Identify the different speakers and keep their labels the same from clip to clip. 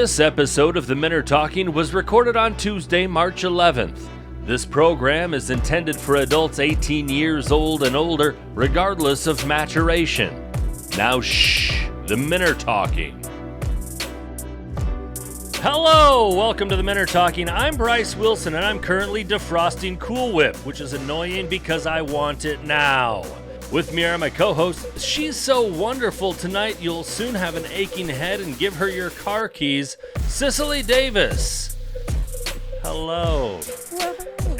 Speaker 1: This episode of The Men Are Talking was recorded on Tuesday, March 11th. This program is intended for adults 18 years old and older, regardless of maturation. Now shh, the men are talking. Hello, welcome to the Men Are Talking. I'm Bryce Wilson and I'm currently defrosting Cool Whip, which is annoying because I want it now. With me are my co-host. She's so wonderful tonight you'll soon have an aching head and give her your car keys, Cicely Davis. Hello.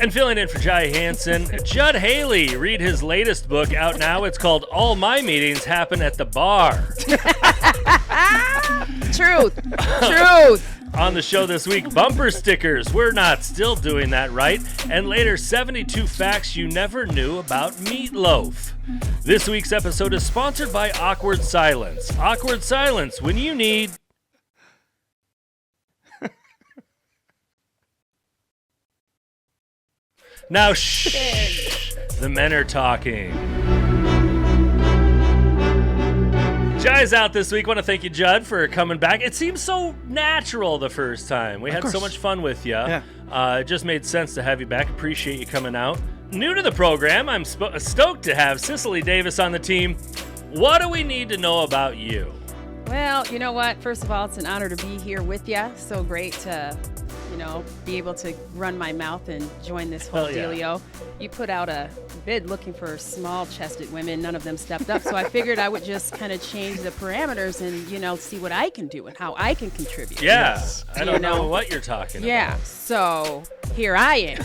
Speaker 1: And filling in for Jai Hansen, Judd Haley. Read his latest book out now. It's called All My Meetings Happen at the Bar. Truth. On the show this week, bumper stickers. We're not still doing that, right? And later, 72 facts you never knew about meatloaf. This week's episode is sponsored by Awkward Silence. Awkward Silence when you need... Now shh, the men are talking. Jai's out this week. Want to thank you, Judd, for coming back. It seems so natural the first time. We had so much fun with you. Yeah. It just made sense to have you back. Appreciate you coming out. New to the program, I'm stoked to have Cicely Davis on the team. What do we need to know about you?
Speaker 2: Well, you know what? First of all, it's an honor to be here with you. So great to, be able to run my mouth and join this whole dealio. You put out a bid looking for small-chested women. None of them stepped up. So I figured I would just kind of change the parameters and, see what I can do and how I can contribute.
Speaker 1: Yeah. Yes. I don't know what you're talking about.
Speaker 2: Yeah. So here I am.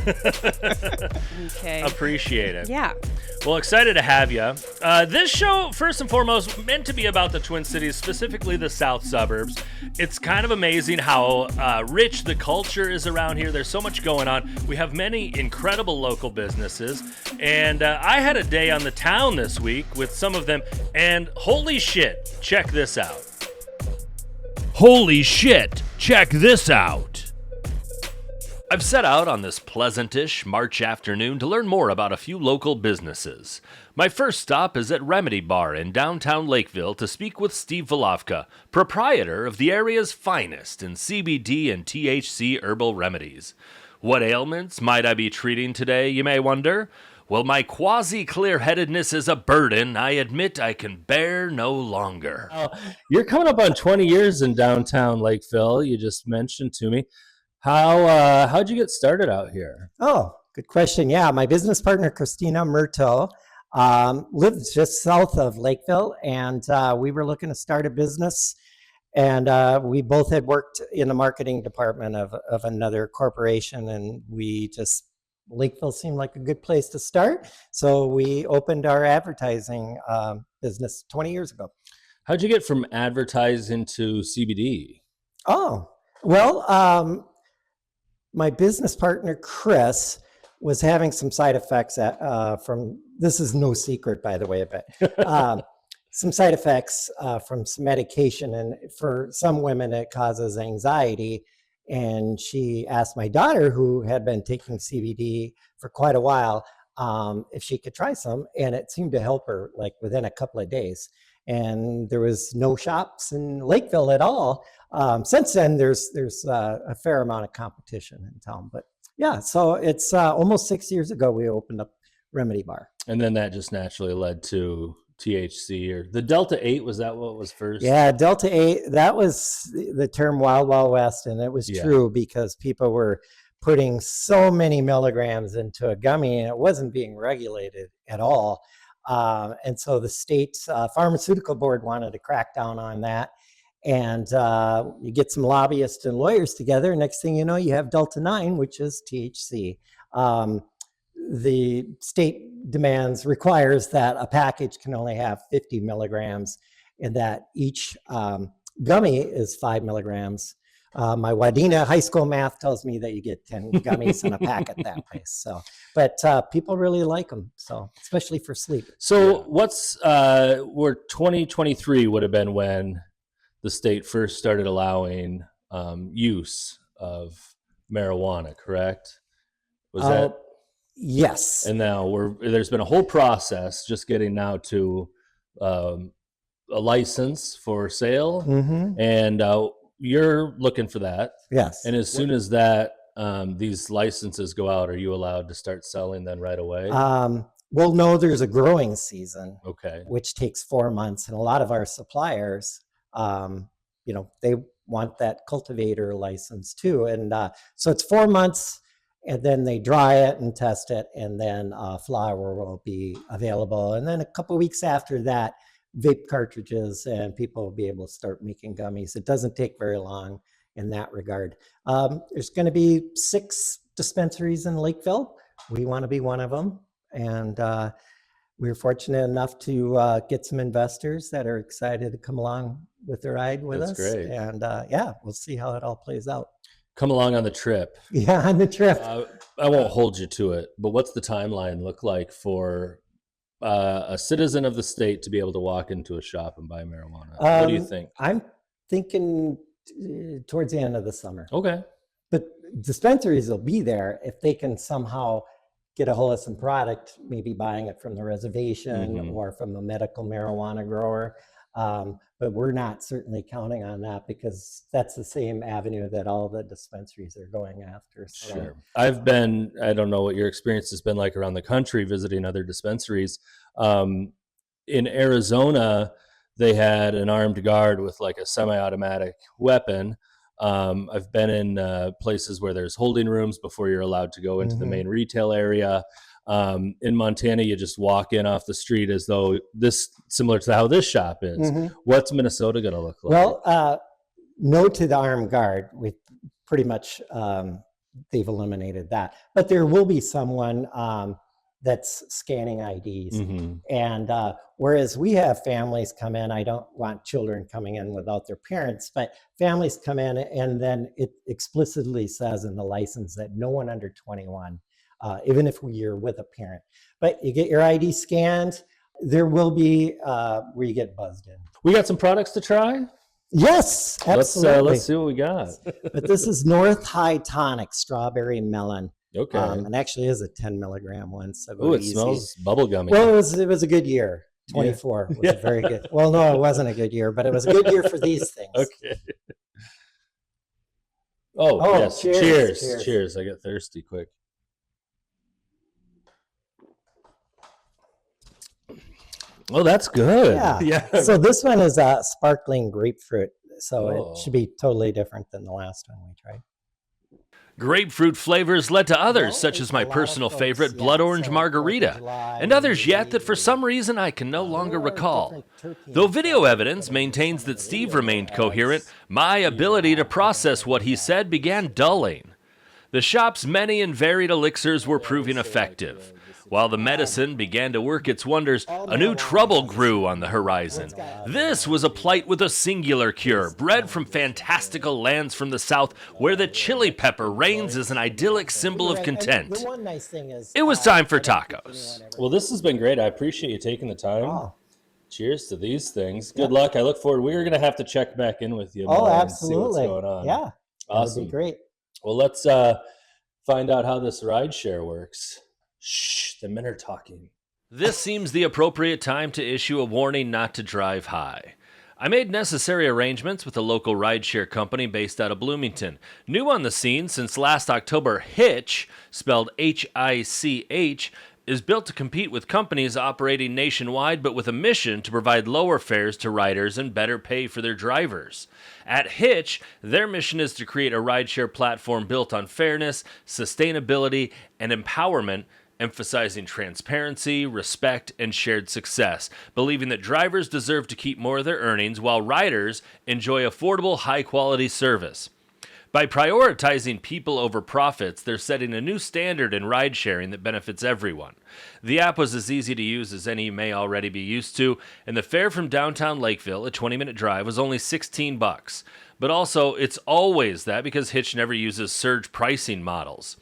Speaker 2: Okay.
Speaker 1: Appreciate it.
Speaker 2: Yeah.
Speaker 1: Well, excited to have you. This show, first and foremost, meant to be about the Twin Cities, specifically the south suburbs. It's kind of amazing how rich the culture is around here. There's so much going on. We have many incredible local businesses. And I had a day on the town this week with some of them. And holy shit, check this out. Holy shit, check this out. I've set out on this pleasantish March afternoon to learn more about a few local businesses. My first stop is at Remedy Bar in downtown Lakeville to speak with Steve Volovka, proprietor of the area's finest in CBD and THC herbal remedies. What ailments might I be treating today, you may wonder? Well, my quasi-clear-headedness is a burden I admit I can bear no longer. You're coming up on 20 years in downtown Lakeville, you just mentioned to me. How'd you get started out here?
Speaker 3: Oh, good question. Yeah, my business partner, Christina Murto, lives just south of Lakeville, and we were looking to start a business. And we both had worked in the marketing department of another corporation, and Lakeville seemed like a good place to start. So we opened our advertising business 20 years ago.
Speaker 1: How'd you get from advertising to CBD?
Speaker 3: Oh, well, my business partner, Chris, was having some side effects this is no secret, by the way, but some side effects from some medication. And for some women, it causes anxiety. And she asked my daughter, who had been taking CBD for quite a while, if she could try some. And it seemed to help her like within a couple of days. And there was no shops in Lakeville at all. Since then, there's a fair amount of competition in town. But yeah, so it's almost 6 years ago we opened up Remedy Bar.
Speaker 1: And then that just naturally led to THC, or the Delta 8, was that what was first?
Speaker 3: Yeah, Delta 8, that was the term Wild Wild West, and it was true because people were putting so many milligrams into a gummy and it wasn't being regulated at all. And so the state's pharmaceutical board wanted to crack down on that. And you get some lobbyists and lawyers together. Next thing you know, you have Delta 9, which is THC. The state requires that a package can only have 50 milligrams and that each gummy is 5 milligrams. My Wadena high school math tells me that you get 10 gummies in a pack at that place. So, but people really like them. So, especially for sleep.
Speaker 1: So where 2023 would have been when the state first started allowing use of marijuana, correct? Was that?
Speaker 3: Yes.
Speaker 1: And now there's been a whole process just getting now to a license for sale.
Speaker 3: Mm-hmm.
Speaker 1: And you're looking for that.
Speaker 3: Yes.
Speaker 1: And as soon as that these licenses go out, are you allowed to start selling then right away?
Speaker 3: Well, no, there's a growing season,
Speaker 1: Okay.
Speaker 3: which takes 4 months. And a lot of our suppliers, they want that cultivator license too. And so it's 4 months, and then they dry it and test it, and then flower will be available. And then a couple of weeks after that, vape cartridges, and people will be able to start making gummies. It doesn't take very long in that regard. There's going to be 6 dispensaries in Lakeville. We want to be one of them. And we were fortunate enough to get some investors that are excited to come along with the ride with us.
Speaker 1: That's great.
Speaker 3: And we'll see how it all plays out.
Speaker 1: Come along on the trip.
Speaker 3: Yeah, on the trip.
Speaker 1: I won't hold you to it, but what's the timeline look like for a citizen of the state to be able to walk into a shop and buy marijuana? What do you think?
Speaker 3: I'm thinking towards the end of the summer.
Speaker 1: Okay.
Speaker 3: But dispensaries will be there if they can somehow get a hold of some product, maybe buying it from the reservation or from a medical marijuana grower. But we're not certainly counting on that, because that's the same avenue that all the dispensaries are going after. So.
Speaker 1: Sure. I don't know what your experience has been like around the country visiting other dispensaries. In Arizona, they had an armed guard with like a semi-automatic weapon. I've been in places where there's holding rooms before you're allowed to go into the main retail area. In Montana, you just walk in off the street as though similar to how this shop is. What's Minnesota going to look like?
Speaker 3: Well, no to the armed guard. We pretty much, they've eliminated that. But there will be someone that's scanning IDs. And whereas we have families come in, I don't want children coming in without their parents, but families come in, and then it explicitly says in the license that no one under 21, even if you're with a parent. But you get your ID scanned. There will be where you get buzzed in.
Speaker 1: We got some products to try?
Speaker 3: Yes, absolutely.
Speaker 1: Let's see what we got.
Speaker 3: But this is North High Tonic Strawberry Melon.
Speaker 1: Okay.
Speaker 3: And actually is a 10 milligram one. So
Speaker 1: it smells bubblegummy.
Speaker 3: Well, it was a good year. 24 was a very good. Well, no, it wasn't a good year, but it was a good year for these things.
Speaker 1: Okay. Oh yes. Cheers. I get thirsty quick. Oh, that's good.
Speaker 3: Yeah. So this one is a sparkling grapefruit. So it should be totally different than the last one we tried.
Speaker 1: Grapefruit flavors led to others, such as my personal favorite blood orange margarita, and others yet that for some reason I can no longer recall. Though video evidence maintains that Steve remained coherent, my ability to process what he said began dulling. The shop's many and varied elixirs were proving effective. While the medicine began to work its wonders, a new trouble grew on the horizon. This was a plight with a singular cure, bred from fantastical lands from the south, where the chili pepper reigns as an idyllic symbol of content. It was time for tacos. Well, this has been great. I appreciate you taking the time. Cheers to these things. Good luck. I look forward. We're going to have to check back in with you.
Speaker 3: Oh, absolutely.
Speaker 1: And see what's going on.
Speaker 3: Yeah.
Speaker 1: Awesome.
Speaker 3: That'd be great.
Speaker 1: Well, let's find out how this rideshare works. Shh, the men are talking. This seems the appropriate time to issue a warning not to drive high. I made necessary arrangements with a local rideshare company based out of Bloomington. New on the scene since last October, Hitch, spelled H-I-C-H, is built to compete with companies operating nationwide, but with a mission to provide lower fares to riders and better pay for their drivers. At Hitch, their mission is to create a rideshare platform built on fairness, sustainability, and empowerment, emphasizing transparency, respect, and shared success, believing that drivers deserve to keep more of their earnings while riders enjoy affordable, high-quality service. By prioritizing people over profits, they're setting a new standard in ride-sharing that benefits everyone. The app was as easy to use as any you may already be used to, and the fare from downtown Lakeville, a 20-minute drive, was only $16. But also, it's always that because Hitch never uses surge pricing models.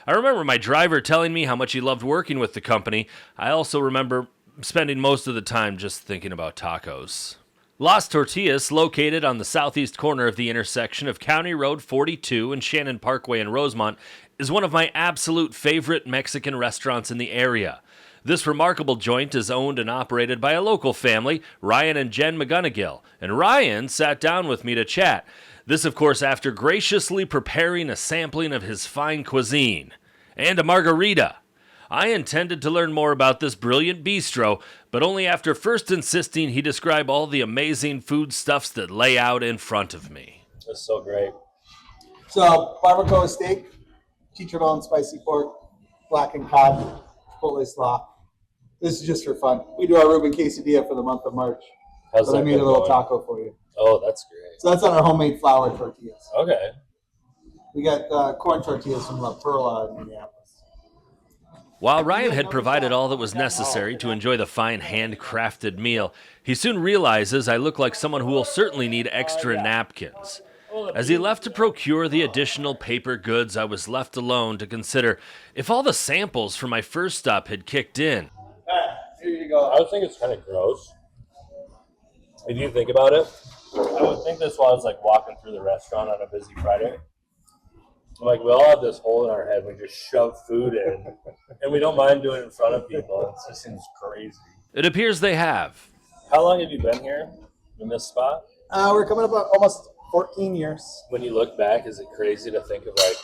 Speaker 1: I remember my driver telling me how much he loved working with the company. I also remember spending most of the time just thinking about tacos. Las Tortillas, located on the southeast corner of the intersection of County Road 42 and Shannon Parkway in Rosemont, is one of my absolute favorite Mexican restaurants in the area. This remarkable joint is owned and operated by a local family, Ryan and Jen McGonigal, and Ryan sat down with me to chat. This, of course, after graciously preparing a sampling of his fine cuisine and a margarita. I intended to learn more about this brilliant bistro, but only after first insisting he describe all the amazing foodstuffs that lay out in front of me.
Speaker 4: That's so great.
Speaker 5: So, barbacoa steak, chicharron spicy pork, blackened cod, chipotle slaw. This is just for fun. We do our Reuben quesadilla for the month of March.
Speaker 4: How's
Speaker 5: But
Speaker 4: that
Speaker 5: I made a
Speaker 4: been
Speaker 5: little
Speaker 4: going?
Speaker 5: taco for you.
Speaker 4: Oh, that's great.
Speaker 5: So that's on our homemade flour tortillas.
Speaker 4: Okay.
Speaker 5: We got corn tortillas from La Perla in Minneapolis.
Speaker 1: While Ryan had provided all that was necessary to enjoy the fine handcrafted meal, he soon realizes I look like someone who will certainly need extra napkins. As he left to procure the additional paper goods, I was left alone to consider if all the samples from my first stop had kicked in.
Speaker 5: Here you go.
Speaker 4: I would think it's kind of gross. If you think about it, I would think this while I was like walking through the restaurant on a busy Friday. I'm like, we all have this hole in our head. We just shove food in, and we don't mind doing it in front of people. It just seems crazy.
Speaker 1: It appears they have.
Speaker 4: How long have you been here in this spot?
Speaker 5: We're coming up on almost 14 years.
Speaker 4: When you look back, is it crazy to think of like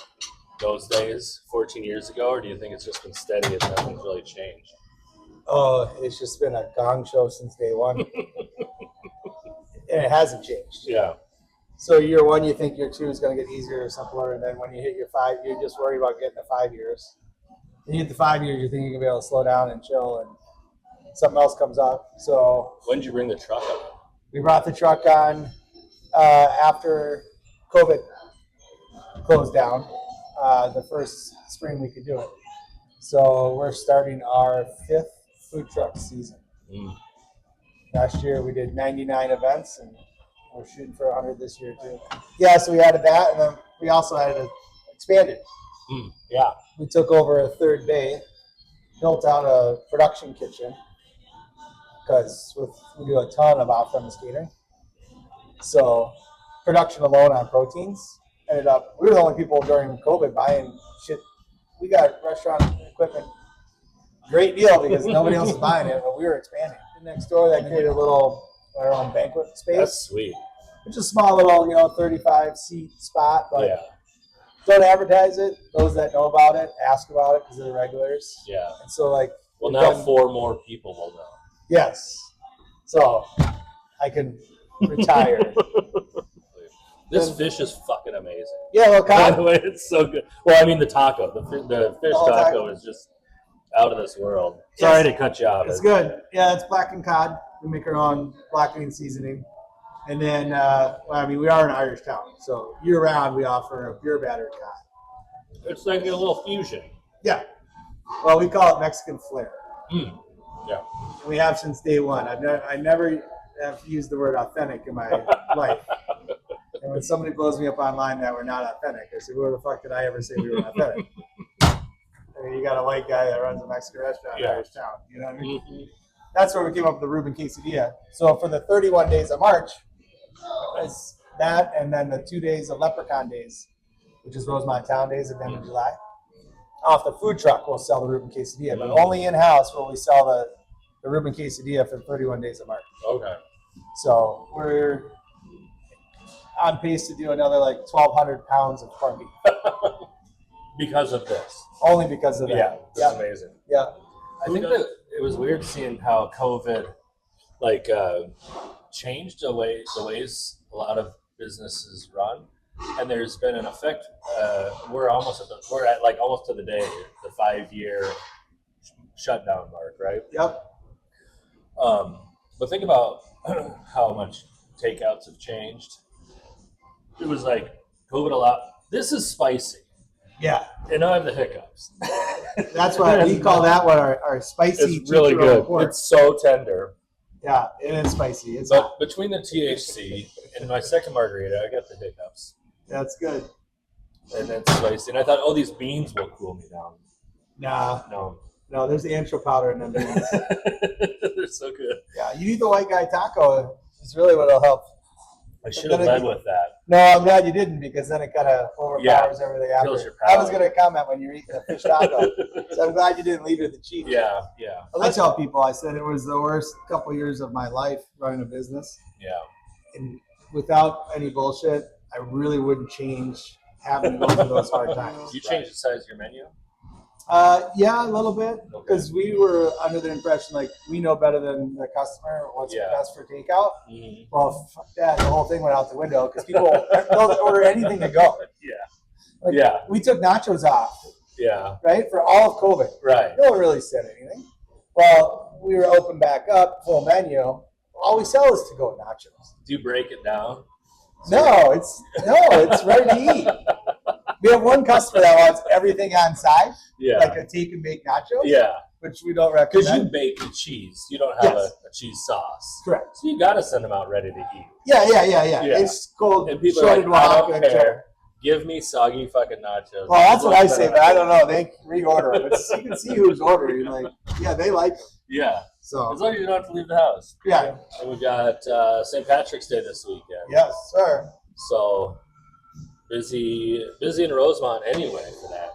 Speaker 4: those days 14 years ago, or do you think it's just been steady and nothing's really changed?
Speaker 5: Oh, it's just been a gong show since day one. And it hasn't changed.
Speaker 4: Yeah.
Speaker 5: So year one, you think year two is going to get easier or simpler, and then when you hit your 5, you're just worried about getting to 5 years. Then you hit the 5 years, you think you're going to be able to slow down and chill, and something else comes up. So
Speaker 4: When did you bring the truck up?
Speaker 5: we brought the truck on after COVID closed down, the first spring we could do it. So we're starting our 5th food truck season. Last year we did 99 events, and we're shooting for 100 this year too. Yeah, so we added that, and then we also added expanded.
Speaker 4: Yeah.
Speaker 5: We took over a third bay, built out a production kitchen, because we do a ton of off-premise catering. So production alone on proteins ended up, we were the only people during COVID buying shit. We got restaurant equipment, great deal because nobody else is buying it, but we were expanding. Next door, that created our own banquet space.
Speaker 4: That's sweet.
Speaker 5: It's a small little, 35 seat spot, but
Speaker 4: Yeah.
Speaker 5: don't advertise it. Those that know about it, ask about it because they're regulars.
Speaker 4: Yeah.
Speaker 5: And so
Speaker 4: Well,
Speaker 5: we've
Speaker 4: now
Speaker 5: done-
Speaker 4: 4 more people will know.
Speaker 5: Yes. So I can retire.
Speaker 4: This fish is fucking amazing.
Speaker 5: Yeah, well,
Speaker 4: By the
Speaker 5: cod.
Speaker 4: way, it's so good. Well, I mean, the taco, the fish
Speaker 5: whole
Speaker 4: taco
Speaker 5: taco.
Speaker 4: is just out of this world. Sorry to cut you off.
Speaker 5: It's good. Yeah, it's blackened cod. We make our own blackening seasoning. And then, we are an Irish town. So year round, we offer a beer battered cod.
Speaker 4: It's like a little fusion.
Speaker 5: Yeah. Well, we call it Mexican flair.
Speaker 4: Yeah.
Speaker 5: We have since day one. I never have used the word authentic in my life. And when somebody blows me up online that we're not authentic, I say, where the fuck did I ever say we were authentic? I mean, you got a white guy that runs a Mexican restaurant in Irish town. You know what I mean? That's where we came up with the Reuben quesadilla. So for the 31 days of March, it's that, and then the 2 days of Leprechaun Days, which is Rosemont Town Days at the end of July. Off the food truck, we'll sell the Reuben quesadilla, but only in-house will we sell the Reuben quesadilla for the 31 days of March.
Speaker 4: Okay.
Speaker 5: So we're on pace to do another 1,200 pounds of corned beef.
Speaker 4: Because of this.
Speaker 5: Only because of that.
Speaker 4: Yeah. It's
Speaker 5: Yeah.
Speaker 4: amazing.
Speaker 5: Yeah.
Speaker 4: I think that it was weird seeing how COVID changed the ways a lot of businesses run, and there's been an effect. We're at almost to the day, the 5-year shutdown mark, right?
Speaker 5: Yep.
Speaker 4: But think about how much takeouts have changed. It was like COVID a lot. This is spicy,
Speaker 5: Yeah.
Speaker 4: and I have the hiccups.
Speaker 5: That's why we call that one our spicy.
Speaker 4: It's really
Speaker 5: chicharron
Speaker 4: good.
Speaker 5: pork.
Speaker 4: It's so tender.
Speaker 5: Yeah, it is spicy. It's
Speaker 4: But between the THC and my second margarita, I got the hiccups.
Speaker 5: that's good.
Speaker 4: And it's spicy. And I thought, these beans will cool me down.
Speaker 5: Nah,
Speaker 4: No.
Speaker 5: there's antro powder in them beans.
Speaker 4: They're so good.
Speaker 5: Yeah, you need the white guy taco. It's really what'll help
Speaker 4: I should have led with that.
Speaker 5: No, I'm glad you didn't, because then it kind of overpowers everything
Speaker 4: Kills
Speaker 5: after.
Speaker 4: your
Speaker 5: I was
Speaker 4: palate.
Speaker 5: going to comment when you're eating a fish taco, so I'm glad you didn't lead with the cheese.
Speaker 4: Yeah.
Speaker 5: I tell people, I said it was the worst couple years of my life running a business.
Speaker 4: Yeah.
Speaker 5: And without any bullshit, I really wouldn't change having to go through those hard times.
Speaker 4: You changed the size of your menu?
Speaker 5: Yeah, a little bit, because we were under the impression like we know better than the customer what's best for takeout.
Speaker 4: Mm-hmm.
Speaker 5: Well, fuck that. The whole thing went out the window because people don't order anything to go. We took nachos off.
Speaker 4: Yeah.
Speaker 5: Right, for all of COVID.
Speaker 4: Right.
Speaker 5: No one really said anything. Well, we were open back up, full menu. All we sell is to-go nachos.
Speaker 4: Do you break it down?
Speaker 5: No, it's ready to eat. We have one customer that wants everything on side, like a take and bake nachos.
Speaker 4: Yeah.
Speaker 5: Which we don't
Speaker 4: Because
Speaker 5: recommend.
Speaker 4: you bake the cheese. You don't have a cheese sauce.
Speaker 5: Correct.
Speaker 4: So you got to send them out ready to eat.
Speaker 5: Yeah. It's cold,
Speaker 4: And people
Speaker 5: shredded
Speaker 4: are like, I
Speaker 5: wok
Speaker 4: don't
Speaker 5: and
Speaker 4: care. Give me soggy fucking nachos.
Speaker 5: Well, that's what I say, but I don't know. They reorder them. You can see who's ordering. Like, yeah, they like them.
Speaker 4: Yeah.
Speaker 5: So
Speaker 4: as long as you don't have to leave the house.
Speaker 5: Yeah.
Speaker 4: And we got St. Patrick's Day this weekend.
Speaker 5: Yes, sir.
Speaker 4: So busy in Rosemont anyway for that.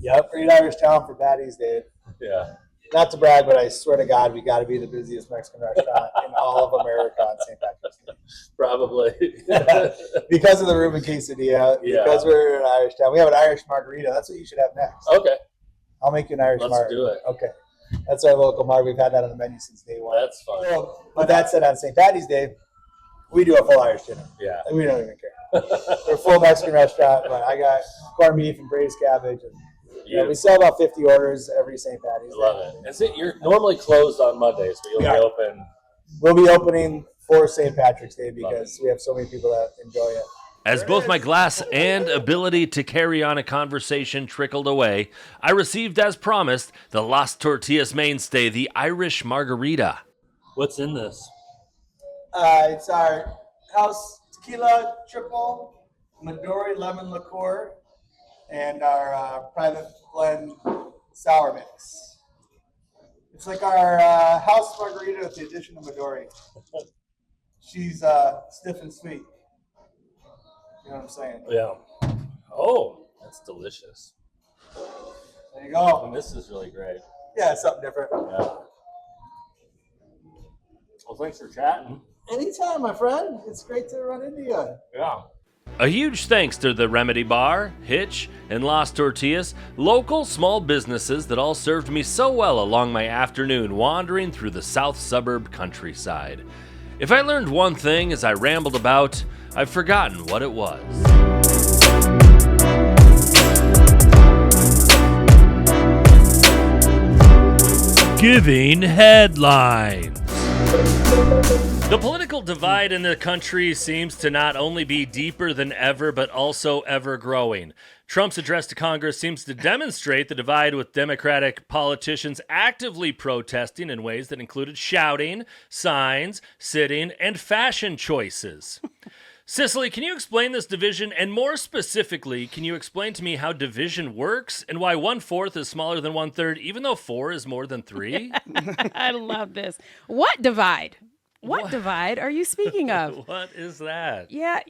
Speaker 5: Yep. Great Irish town for Patty's Day.
Speaker 4: Yeah.
Speaker 5: Not to brag, but I swear to God, we got to be the busiest Mexican restaurant in all of America on St. Patrick's Day.
Speaker 4: Probably.
Speaker 5: Because of the Reuben quesadilla, because we're an Irish town. We have an Irish margarita. That's what you should have next.
Speaker 4: Okay.
Speaker 5: I'll make you an Irish margarita.
Speaker 4: Let's do it.
Speaker 5: Okay. That's our local margarita. We've had that on the menu since day one.
Speaker 4: That's fun.
Speaker 5: So, but that said, on St. Patty's Day, we do a full Irish dinner.
Speaker 4: Yeah.
Speaker 5: We don't even care. We're a full Mexican restaurant, but I got corned beef and braised cabbage. And, we sell about 50 orders every St. Patty's Day.
Speaker 4: Love it. You're normally closed on Mondays, but you'll be open.
Speaker 5: We'll be opening for St. Patrick's Day because we have so many people that enjoy it.
Speaker 1: As both my glass and ability to carry on a conversation trickled away, I received, as promised, the Las Tortillas mainstay, the Irish margarita.
Speaker 4: What's in this?
Speaker 5: It's our house tequila triple, Midori lemon liqueur, and our private blend sour mix. It's like our house margarita with the addition of Midori. She's stiff and sweet. You know what I'm saying?
Speaker 4: Yeah. Oh, that's delicious.
Speaker 5: There you go.
Speaker 4: And this is really great.
Speaker 5: Yeah, it's something different.
Speaker 4: Yeah. Well, thanks for chatting.
Speaker 5: Anytime, my friend. It's great to run into you.
Speaker 4: Yeah.
Speaker 1: A huge thanks to the Remedy Bar, Hitch, and Las Tortillas, local small businesses that all served me so well along my afternoon wandering through the south suburb countryside. If I learned one thing as I rambled about, I've forgotten what it was. Giving headlines. The political divide in the country seems to not only be deeper than ever, but also ever growing. Trump's address to Congress seems to demonstrate the divide, with Democratic politicians actively protesting in ways that included shouting, signs, sitting, and fashion choices. Cicely, can you explain this division? And more specifically, can you explain to me how division works and why 1/4 is smaller than 1/3, even though 4 is more than 3?
Speaker 2: I love this. What divide? What divide are you speaking of?
Speaker 1: What is that?
Speaker 2: Yeah,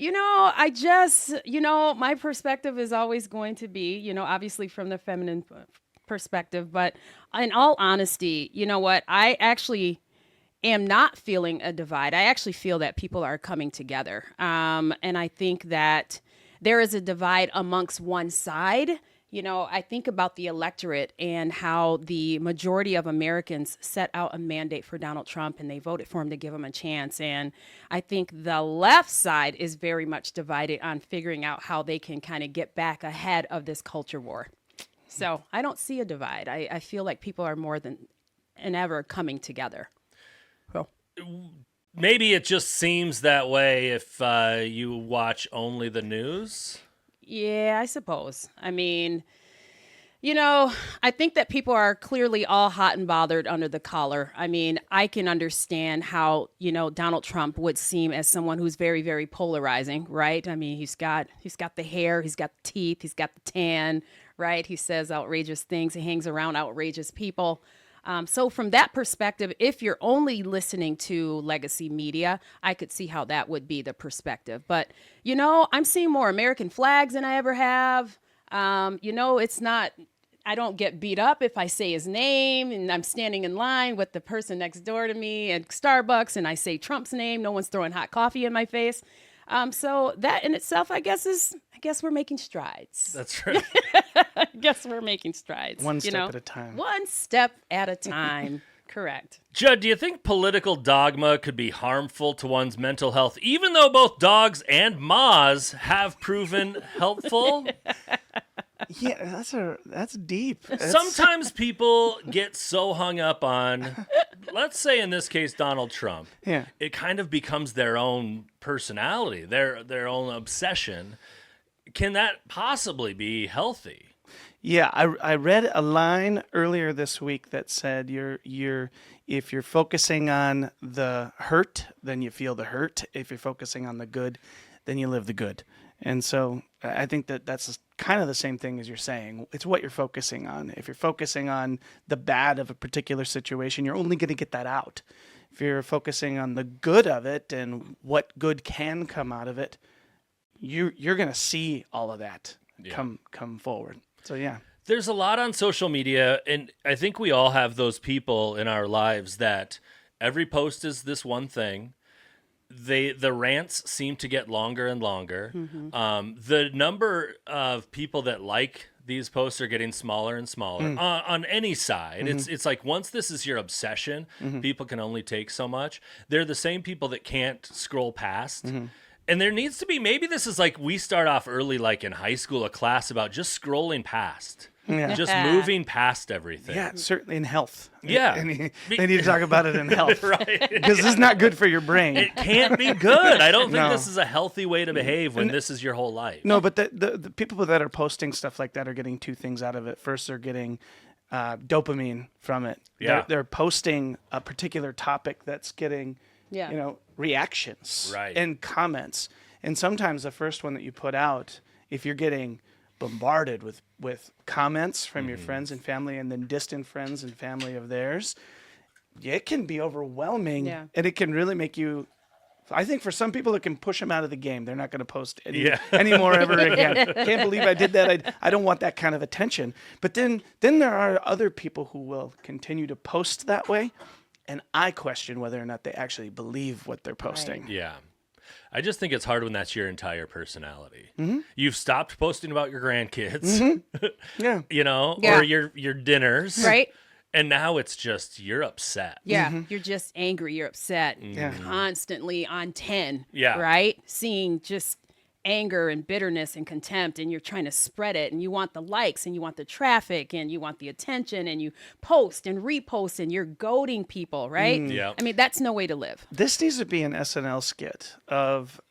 Speaker 2: my perspective is always going to be, obviously from the feminine perspective. But in all honesty, you know what? I actually am not feeling a divide. I actually feel that people are coming together. And I think that there is a divide amongst one side. I think about the electorate and how the majority of Americans set out a mandate for Donald Trump and they voted for him to give him a chance. And I think the left side is very much divided on figuring out how they can kind of get back ahead of this culture war. So I don't see a divide. I feel like people are more than ever coming together.
Speaker 1: Maybe it just seems that way if you watch only the news.
Speaker 2: Yeah, I suppose. I mean, I think that people are clearly all hot and bothered under the collar. I mean, I can understand how, Donald Trump would seem as someone who's very, very polarizing, right? I mean, he's got the hair, he's got the teeth, he's got the tan, right? He says outrageous things, he hangs around outrageous people. So from that perspective, if you're only listening to legacy media, I could see how that would be the perspective. But, I'm seeing more American flags than I ever have. It's not, I don't get beat up if I say his name and I'm standing in line with the person next door to me at Starbucks and I say Trump's name. No one's throwing hot coffee in my face. So that in itself, I guess we're making strides.
Speaker 1: That's right.
Speaker 2: I guess we're making strides.
Speaker 6: One step at a time.
Speaker 2: One step at a time. Correct.
Speaker 1: Judd, do you think political dogma could be harmful to one's mental health, even though both dogs and moths have proven helpful?
Speaker 6: Yeah, that's deep.
Speaker 1: Sometimes people get so hung up on, let's say in this case, Donald Trump.
Speaker 6: Yeah.
Speaker 1: It kind of becomes their own personality, their own obsession. Can that possibly be healthy?
Speaker 6: Yeah, I read a line earlier this week that said if you're focusing on the hurt, then you feel the hurt. If you're focusing on the good, then you live the good. And so I think that's kind of the same thing as you're saying. It's what you're focusing on. If you're focusing on the bad of a particular situation, you're only going to get that out. If you're focusing on the good of it and what good can come out of it, you're going to see all of that come forward. So, yeah.
Speaker 1: There's a lot on social media, and I think we all have those people in our lives that every post is this one thing. The rants seem to get longer and longer. Mm-hmm. The number of people that like these posts are getting smaller and smaller on any side. Mm-hmm. It's like once this is your obsession, people can only take so much. They're the same people that can't scroll past. Mm-hmm. And there needs to be, maybe this is like we start off early, like in high school, a class about just scrolling past. Yeah. Just moving past everything.
Speaker 6: Yeah, certainly in health.
Speaker 1: Yeah.
Speaker 6: And they need to talk about it in health.
Speaker 1: Right.
Speaker 6: Because this is not good for your brain.
Speaker 1: It can't be good. I don't think this is a healthy way to behave when this is your whole life.
Speaker 6: No, but the people that are posting stuff like that are getting two things out of it. First, they're getting dopamine from it.
Speaker 1: Yeah.
Speaker 6: They're posting a particular topic that's getting, reactions and comments. And sometimes the first one that you put out, if you're getting bombarded with comments from your friends and family and then distant friends and family of theirs, it can be overwhelming. Yeah. And it can really make you, I think for some people it can push them out of the game. They're not going to post anymore ever again. Can't believe I did that. I don't want that kind of attention. But then there are other people who will continue to post that way. And I question whether or not they actually believe what they're posting.
Speaker 2: Right.
Speaker 1: Yeah. I just think it's hard when that's your entire personality. Mm-hmm. You've stopped posting about your grandkids, or your dinners.
Speaker 2: Right.
Speaker 1: And now it's just, you're upset.
Speaker 2: Yeah. You're just angry. You're upset. Constantly on 10.
Speaker 1: Yeah.
Speaker 2: Right. Seeing just anger and bitterness and contempt, and you're trying to spread it, and you want the likes and you want the traffic and you want the attention, and you post and repost and you're goading people, right?
Speaker 1: Yeah.
Speaker 2: I mean, that's no way to live.
Speaker 6: This needs to be an SNL skit of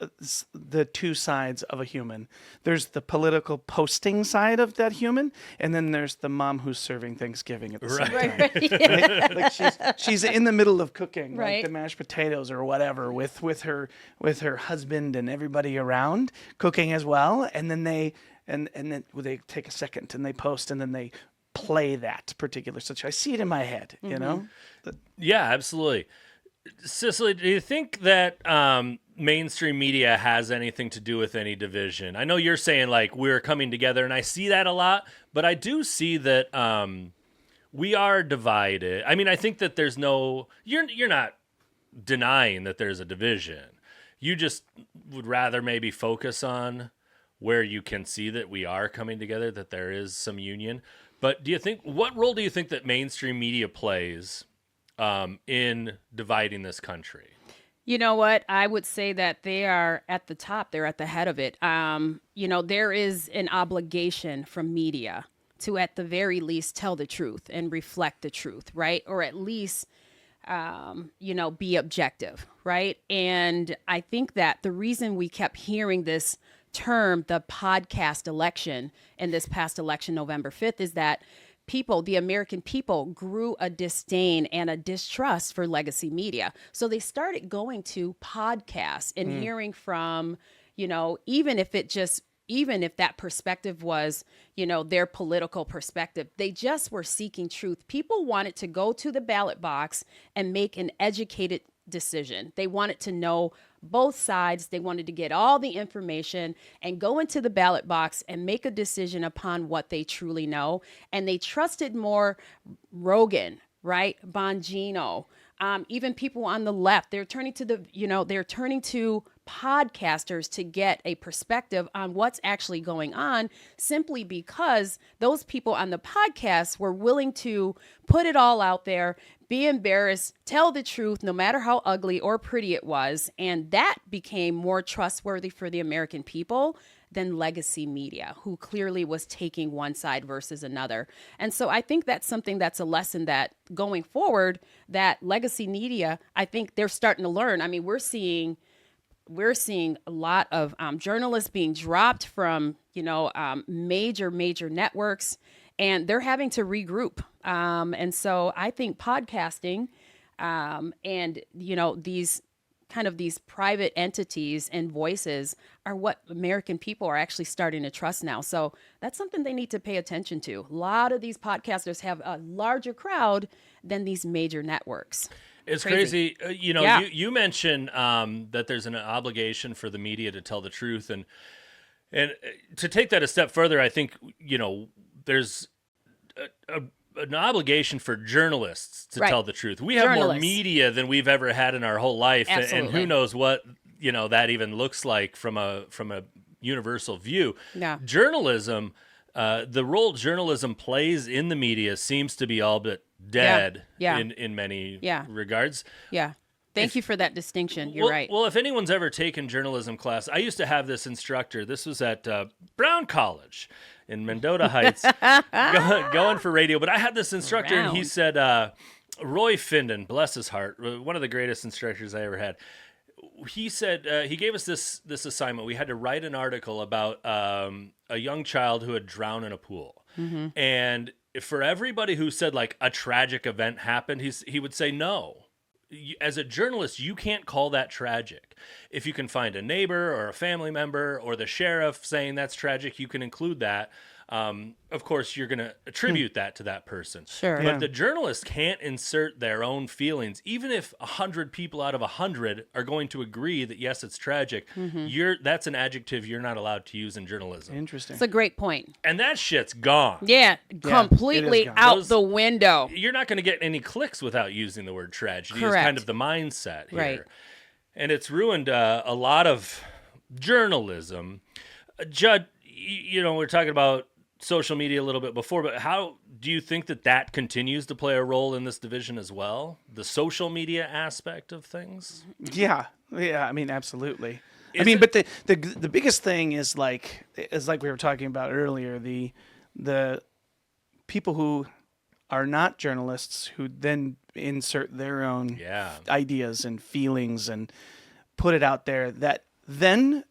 Speaker 6: the two sides of a human. There's the political posting side of that human, and then there's the mom who's serving Thanksgiving at the same time. Right? Like she's in the middle of cooking, like the mashed potatoes or whatever, with her husband and everybody around, cooking as well, and then they take a second and they post and then they play that particular situation. I see it in my head, you know?
Speaker 1: Yeah, absolutely. Cicely, do you think that mainstream media has anything to do with any division? I know you're saying like we're coming together, and I see that a lot, but I do see that we are divided. I mean, I think that there's you're not denying that there's a division. You just would rather maybe focus on where you can see that we are coming together, that there is some union. But what role do you think that mainstream media plays in dividing this country?
Speaker 2: You know what? I would say that they are at the top. They're at the head of it. There is an obligation from media to, at the very least, tell the truth and reflect the truth, right? Or at least be objective, right? And I think that the reason we kept hearing this term, the podcast election, in this past election, November 5th, is that the American people, grew a disdain and a distrust for legacy media. So they started going to podcasts and hearing from, even if it just even if that perspective was, their political perspective. They just were seeking truth. People wanted to go to the ballot box and make an educated decision. They wanted to know both sides. They wanted to get all the information and go into the ballot box and make a decision upon what they truly know. And they trusted more Rogan, right? Bongino, even people on the left. They're turning to they're turning to podcasters to get a perspective on what's actually going on, simply because those people on the podcast were willing to put it all out there, be embarrassed, tell the truth, no matter how ugly or pretty it was. And that became more trustworthy for the American people than legacy media, who clearly was taking one side versus another. And so I think that's something that's a lesson that going forward, that legacy media, I think they're starting to learn. I mean, we're seeing a lot of journalists being dropped from, major networks, and they're having to regroup. And so I think podcasting and, these private entities and voices are what American people are actually starting to trust now. So that's something they need to pay attention to. A lot of these podcasters have a larger crowd than these major networks.
Speaker 1: It's crazy. You mentioned that there's an obligation for the media to tell the truth. And to take that a step further, I think, there's an obligation for journalists to tell the truth. We have more media than we've ever had in our whole life. And who knows what, that even looks like from a universal view.
Speaker 2: Yeah.
Speaker 1: Journalism, the role journalism plays in the media seems to be all but dead in many regards.
Speaker 2: Yeah. Thank you for that distinction. You're right.
Speaker 1: Well, if anyone's ever taken journalism class, I used to have this instructor. This was at Brown College in Mendota Heights, going for radio. But I had this instructor, and he said, Roy Findon, bless his heart, one of the greatest instructors I ever had. He said, he gave us this assignment. We had to write an article about a young child who had drowned in a pool.
Speaker 2: Mm-hmm.
Speaker 1: And for everybody who said like a tragic event happened, he would say no. As a journalist, you can't call that tragic. If you can find a neighbor or a family member or the sheriff saying that's tragic, you can include that. Of course, you're going to attribute that to that person.
Speaker 2: Sure.
Speaker 1: But the journalist can't insert their own feelings. Even if 100 people out of 100 are going to agree that, yes, it's tragic, that's an adjective you're not allowed to use in journalism.
Speaker 6: Interesting.
Speaker 2: It's a great point.
Speaker 1: And that shit's gone.
Speaker 2: Yeah, completely out the window.
Speaker 1: You're not going to get any clicks without using the word tragedy.
Speaker 2: Correct.
Speaker 1: Is kind of the mindset here.
Speaker 2: Right.
Speaker 1: And it's ruined a lot of journalism. Judd, we're talking about social media a little bit before, but how do you think that continues to play a role in this division as well? The social media aspect of things?
Speaker 6: Yeah. I mean, absolutely. But the biggest thing is like we were talking about earlier, the people who are not journalists who then insert their own ideas and feelings and put it out there, that then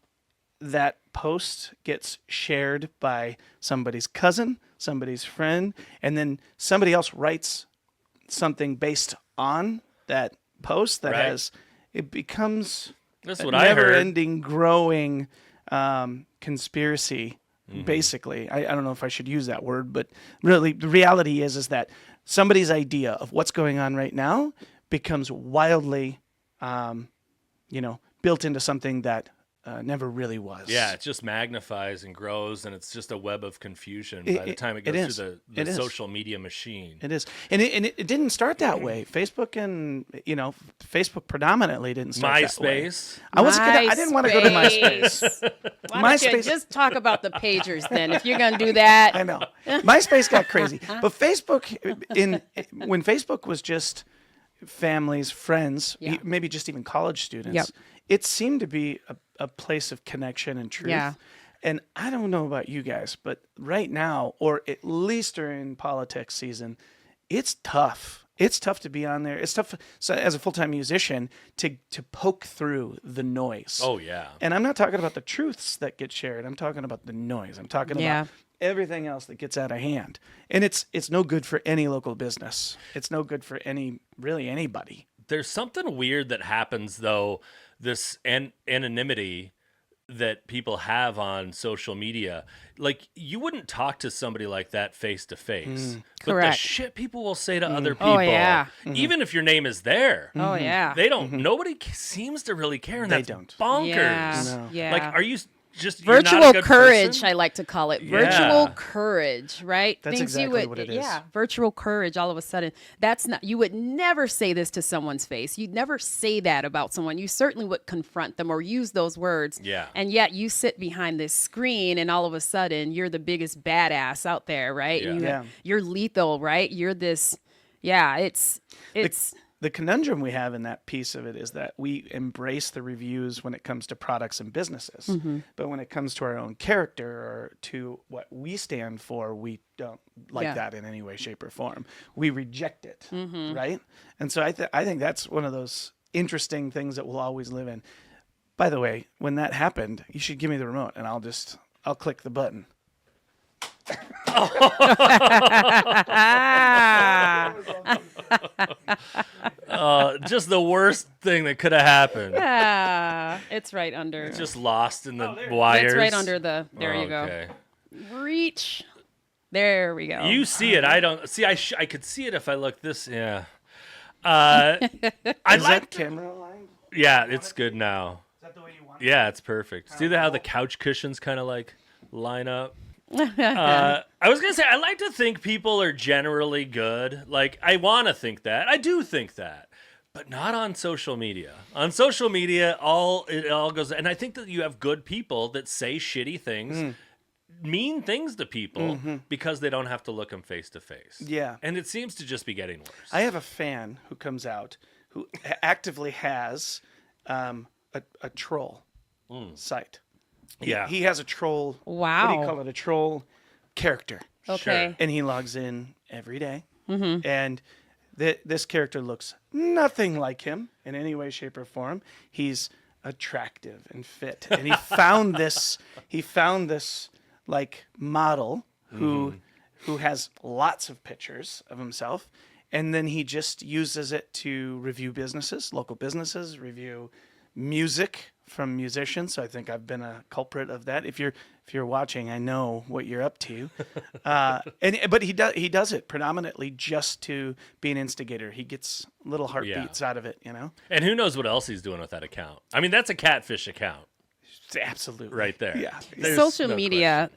Speaker 6: that post gets shared by somebody's cousin, somebody's friend, and then somebody else writes something based on that post that it becomes
Speaker 1: That's
Speaker 6: a
Speaker 1: what I heard.
Speaker 6: never-ending, growing conspiracy. Basically, I don't know if I should use that word, but really the reality is that somebody's idea of what's going on right now becomes wildly, built into something that never really was.
Speaker 1: Yeah, it just magnifies and grows, and it's just a web of confusion by the time it goes through the social media machine.
Speaker 6: It is, and it didn't start that way. Facebook Facebook predominantly didn't start that way.
Speaker 1: MySpace.
Speaker 6: I didn't want to go to MySpace.
Speaker 2: Why don't you just talk about the pagers then, if you're going to do that?
Speaker 6: I know. MySpace got crazy, but Facebook, when Facebook was just families, friends, maybe just even college students, it seemed to be a place of connection and truth.
Speaker 2: Yeah.
Speaker 6: And I don't know about you guys, but right now, or at least during politics season, it's tough. It's tough to be on there. It's tough as a full-time musician to poke through the noise.
Speaker 1: Oh, yeah.
Speaker 6: And I'm not talking about the truths that get shared. I'm talking about the noise. I'm talking about everything else that gets out of hand. And it's no good for any local business. It's no good for anybody.
Speaker 1: There's something weird that happens, though, this anonymity that people have on social media. Like, you wouldn't talk to somebody like that face to face. But
Speaker 2: Correct.
Speaker 1: the shit people will say to other people,
Speaker 2: Oh, yeah.
Speaker 1: even if your name is there,
Speaker 2: Oh, yeah.
Speaker 1: they don't. Nobody seems to really care, and
Speaker 6: They
Speaker 1: that's
Speaker 6: don't.
Speaker 1: bonkers.
Speaker 2: Yeah.
Speaker 6: No.
Speaker 2: Yeah.
Speaker 1: Like, are you just you're not a
Speaker 2: virtual
Speaker 1: good
Speaker 2: courage,
Speaker 1: person?
Speaker 2: I like to call it.
Speaker 1: Yeah.
Speaker 2: Virtual courage, right?
Speaker 6: That's exactly what it is.
Speaker 2: Yeah, virtual courage. All of a sudden, that's not. You would never say this to someone's face. You'd never say that about someone. You certainly would confront them or use those words.
Speaker 1: Yeah.
Speaker 2: And yet you sit behind this screen, and all of a sudden, you're the biggest badass out there, right?
Speaker 1: Yeah.
Speaker 2: And
Speaker 6: Yeah.
Speaker 2: you're lethal, right? You're this. Yeah, it's.
Speaker 6: The conundrum we have in that piece of it is that we embrace the reviews when it comes to products and businesses. But when it comes to our own character or to what we stand for, we don't like that in any way, shape, or form. We reject it, right? And so I think that's one of those interesting things that we'll always live in. By the way, when that happened, you should give me the remote and I'll click the button.
Speaker 1: Just the worst thing that could have happened.
Speaker 2: It's right under.
Speaker 1: It's just lost in the wires.
Speaker 2: It's right under the. There you go.
Speaker 1: Okay.
Speaker 2: Reach. There we go.
Speaker 1: You see it. I don't see. I could see it if I look this. Yeah. I
Speaker 6: Is
Speaker 1: like.
Speaker 6: that camera aligned?
Speaker 1: Yeah, it's good now.
Speaker 6: Is that the way you want it?
Speaker 1: Yeah, it's perfect. See how the couch cushions kind of like line up. I was gonna say I like to think people are generally good. Like, I want to think that. I do think that, but not on social media. On social media, it all goes. And I think that you have good people that say shitty things, mean things to people because they don't have to look them face to face.
Speaker 6: Yeah.
Speaker 1: And it seems to just be getting worse.
Speaker 6: I have a fan who comes out who actively has a troll site.
Speaker 1: Yeah.
Speaker 6: He has a troll.
Speaker 2: Wow.
Speaker 6: What do you call it? A troll character.
Speaker 2: Okay.
Speaker 6: And he logs in every day. And this character looks nothing like him in any way, shape, or form. He's attractive and fit. And he found this. Like model who has lots of pictures of himself, and then he just uses it to review businesses, local businesses, review music from musicians. So I think I've been a culprit of that. If you're watching, I know what you're up to. But he does it predominantly just to be an instigator. He gets little heartbeats out of it, you know.
Speaker 1: And who knows what else he's doing with that account? I mean, that's a catfish account.
Speaker 6: Absolutely.
Speaker 1: Right there.
Speaker 6: Yeah.
Speaker 1: There's
Speaker 2: Social
Speaker 1: no
Speaker 2: media,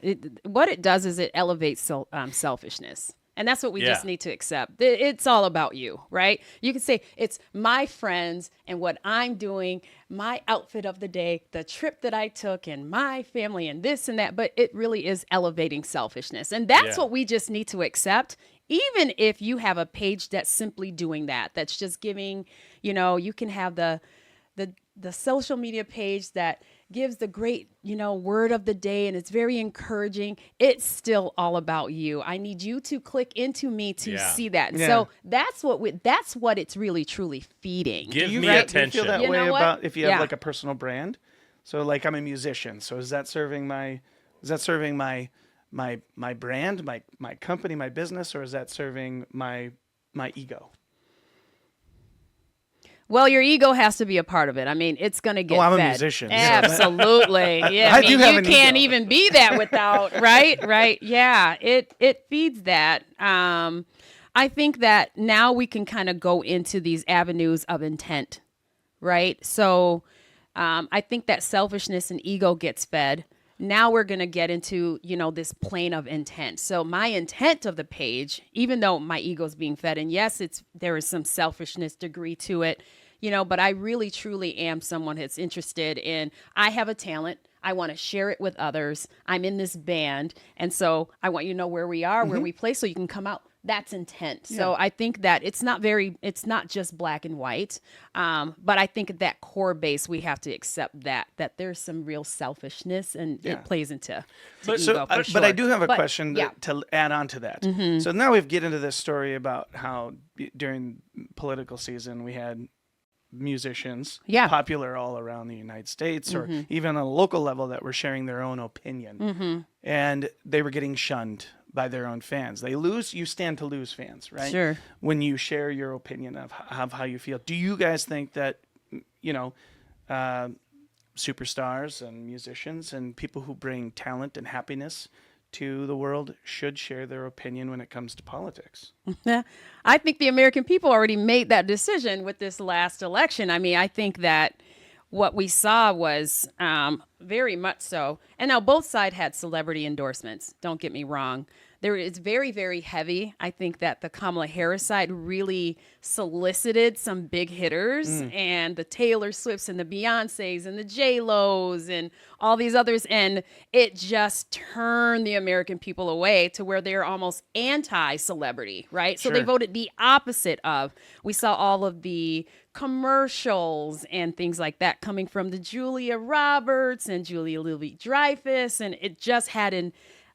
Speaker 2: what it does is it elevates selfishness. And that's what we just need to accept. It's all about you, right? You can say it's my friends and what I'm doing, my outfit of the day, the trip that I took, and my family, and this and that. But it really is elevating selfishness. And that's what we just need to accept. Even if you have a page that's simply doing that, that's just giving, you can have the social media page that gives the great, word of the day, and it's very encouraging. It's still all about you. I need you to click into me to see that.
Speaker 6: Yeah.
Speaker 2: So that's what it's really truly feeding.
Speaker 1: Give me
Speaker 6: Do you
Speaker 1: attention.
Speaker 6: feel that
Speaker 2: You
Speaker 6: way
Speaker 2: know what?
Speaker 6: about if you have
Speaker 2: Yeah.
Speaker 6: like a personal brand? So like I'm a musician. So is that serving my brand, my company, my business, or is that serving my ego?
Speaker 2: Well, your ego has to be a part of it. I mean, it's going to get
Speaker 6: I'm a
Speaker 2: fed.
Speaker 6: musician, so
Speaker 2: Absolutely. Yeah.
Speaker 6: I do have
Speaker 2: you
Speaker 6: an
Speaker 2: can't
Speaker 6: ego.
Speaker 2: even be that without, right? Right. Yeah. It feeds that. I think that now we can kind of go into these avenues of intent, right? So I think that selfishness and ego gets fed. Now we're going to get into, this plane of intent. So my intent of the page, even though my ego's being fed, and yes, there is some selfishness degree to it, but I really, truly am someone that's interested in, I have a talent. I want to share it with others. I'm in this band. And so I want you to know where we are, where we play, so you can come out. That's intent. Yeah. So I think that it's not just black and white. But I think at that core base, we have to accept that there's some real selfishness, and it plays into ego for sure.
Speaker 6: But I do have a question to add on to that.
Speaker 2: Mm-hmm.
Speaker 6: So now we get into this story about how during political season we had musicians popular all around the United States, or even on a local level, that were sharing their own opinion, and they were getting shunned by their own fans. You stand to lose fans, right?
Speaker 2: Sure.
Speaker 6: When you share your opinion of how you feel. Do you guys think that, superstars and musicians and people who bring talent and happiness to the world should share their opinion when it comes to politics.
Speaker 2: I think the American people already made that decision with this last election. I mean, I think that what we saw was very much so. And now both sides had celebrity endorsements. Don't get me wrong. It's very, very heavy. I think that the Kamala Harris side really solicited some big hitters and the Taylor Swifts and the Beyoncés and the J-Los and all these others. And it just turned the American people away to where they're almost anti-celebrity, right? So they voted the opposite of. We saw all of the commercials and things like that coming from the Julia Roberts and Julia Louis-Dreyfus. And it just had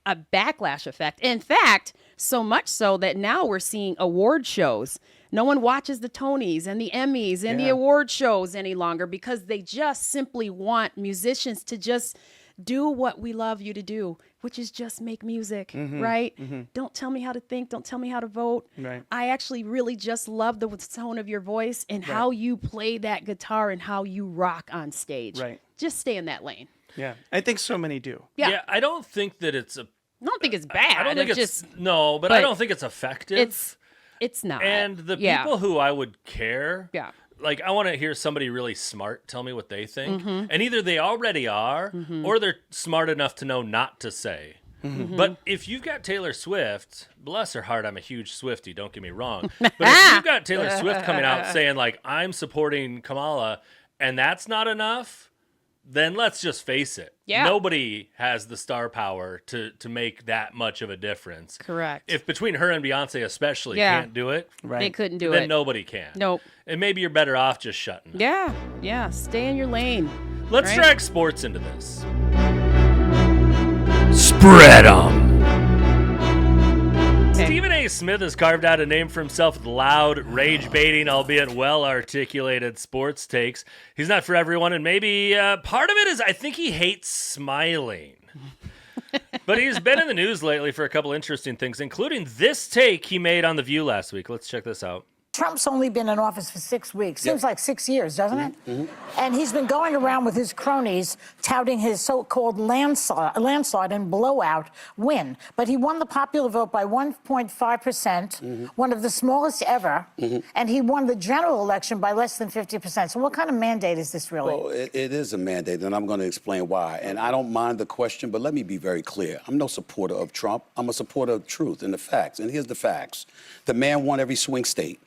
Speaker 2: a backlash effect. In fact, so much so that now we're seeing award shows. No one watches the Tonys and the Emmys and the award shows any longer because they just simply want musicians to just do what we love you to do, which is just make music, right? Don't tell me how to think. Don't tell me how to vote.
Speaker 6: Right.
Speaker 2: I actually really just love the tone of your voice and how you play that guitar and how you rock on stage.
Speaker 6: Right.
Speaker 2: Just stay in that lane.
Speaker 6: Yeah, I think so many do.
Speaker 1: Yeah, I don't think that it's
Speaker 2: I don't think it's bad.
Speaker 1: I don't think
Speaker 2: it's just
Speaker 1: but I don't think it's effective.
Speaker 2: It's not.
Speaker 1: And the people who I would care,
Speaker 2: like
Speaker 1: I want to hear somebody really smart tell me what they think. And either they already are or they're smart enough to know not to say. But if you've got Taylor Swift, bless her heart, I'm a huge Swiftie, don't get me wrong. But if you've got Taylor Swift coming out saying like, I'm supporting Kamala and that's not enough, then let's just face it.
Speaker 2: Yeah.
Speaker 1: Nobody has the star power to make that much of a difference.
Speaker 2: Correct.
Speaker 1: If between her and Beyonce especially can't do it,
Speaker 2: they couldn't do
Speaker 1: then
Speaker 2: it.
Speaker 1: nobody can.
Speaker 2: Nope.
Speaker 1: And maybe you're better off just shutting up.
Speaker 2: Yeah. Stay in your lane.
Speaker 1: Let's drag sports into this. Spread 'em. Stephen A. Smith has carved out a name for himself with loud, rage-baiting, albeit well-articulated sports takes. He's not for everyone, and maybe part of it is I think he hates smiling. But he's been in the news lately for a couple interesting things, including this take he made on The View last week. Let's check this out.
Speaker 7: Trump's only been in office for 6 weeks. Seems like 6 years, doesn't it? And he's been going around with his cronies touting his so-called landslide and blowout win. But he won the popular vote by 1.5%, one of the smallest ever. And he won the general election by less than 50%. So what kind of mandate is this really?
Speaker 8: Well, it is a mandate, and I'm going to explain why. And I don't mind the question, but let me be very clear. I'm no supporter of Trump. I'm a supporter of truth and the facts. And here's the facts. The man won every swing state.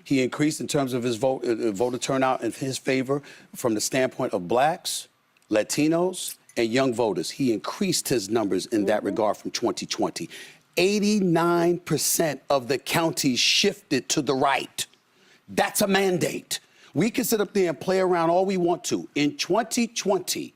Speaker 8: He increased in terms of his voter turnout in his favor from the standpoint of blacks, Latinos, and young voters. He increased his numbers in that regard from 2020. 89% of the counties shifted to the right. That's a mandate. We can sit up there and play around all we want to. In 2020,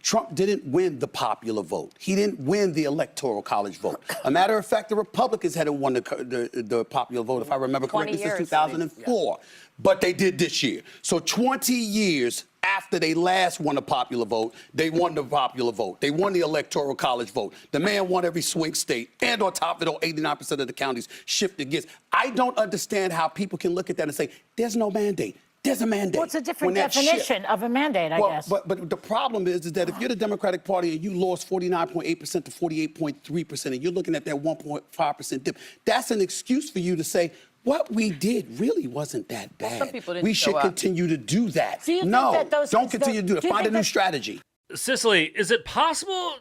Speaker 8: Trump didn't win the popular vote. He didn't win the electoral college vote. A matter of fact, the Republicans hadn't won the popular vote, if I remember correctly, since 2004. But they did this year. So 20 years after they last won the popular vote, they won the popular vote. They won the electoral college vote. The man won every swing state. And on top of it all, 89% of the counties shifted against. I don't understand how people can look at that and say, there's no mandate. There's a mandate.
Speaker 7: Well, it's a different definition of a mandate, I guess.
Speaker 8: But the problem is that if you're the Democratic Party and you lost 49.8% to 48.3%, and you're looking at that 1.5% dip, that's an excuse for you to say, what we did really wasn't that bad.
Speaker 2: Some people didn't
Speaker 8: we should continue to do that.
Speaker 7: Do you
Speaker 8: no,
Speaker 7: think that
Speaker 8: don't continue to do it. Find a new strategy.
Speaker 1: Cicely, is it possible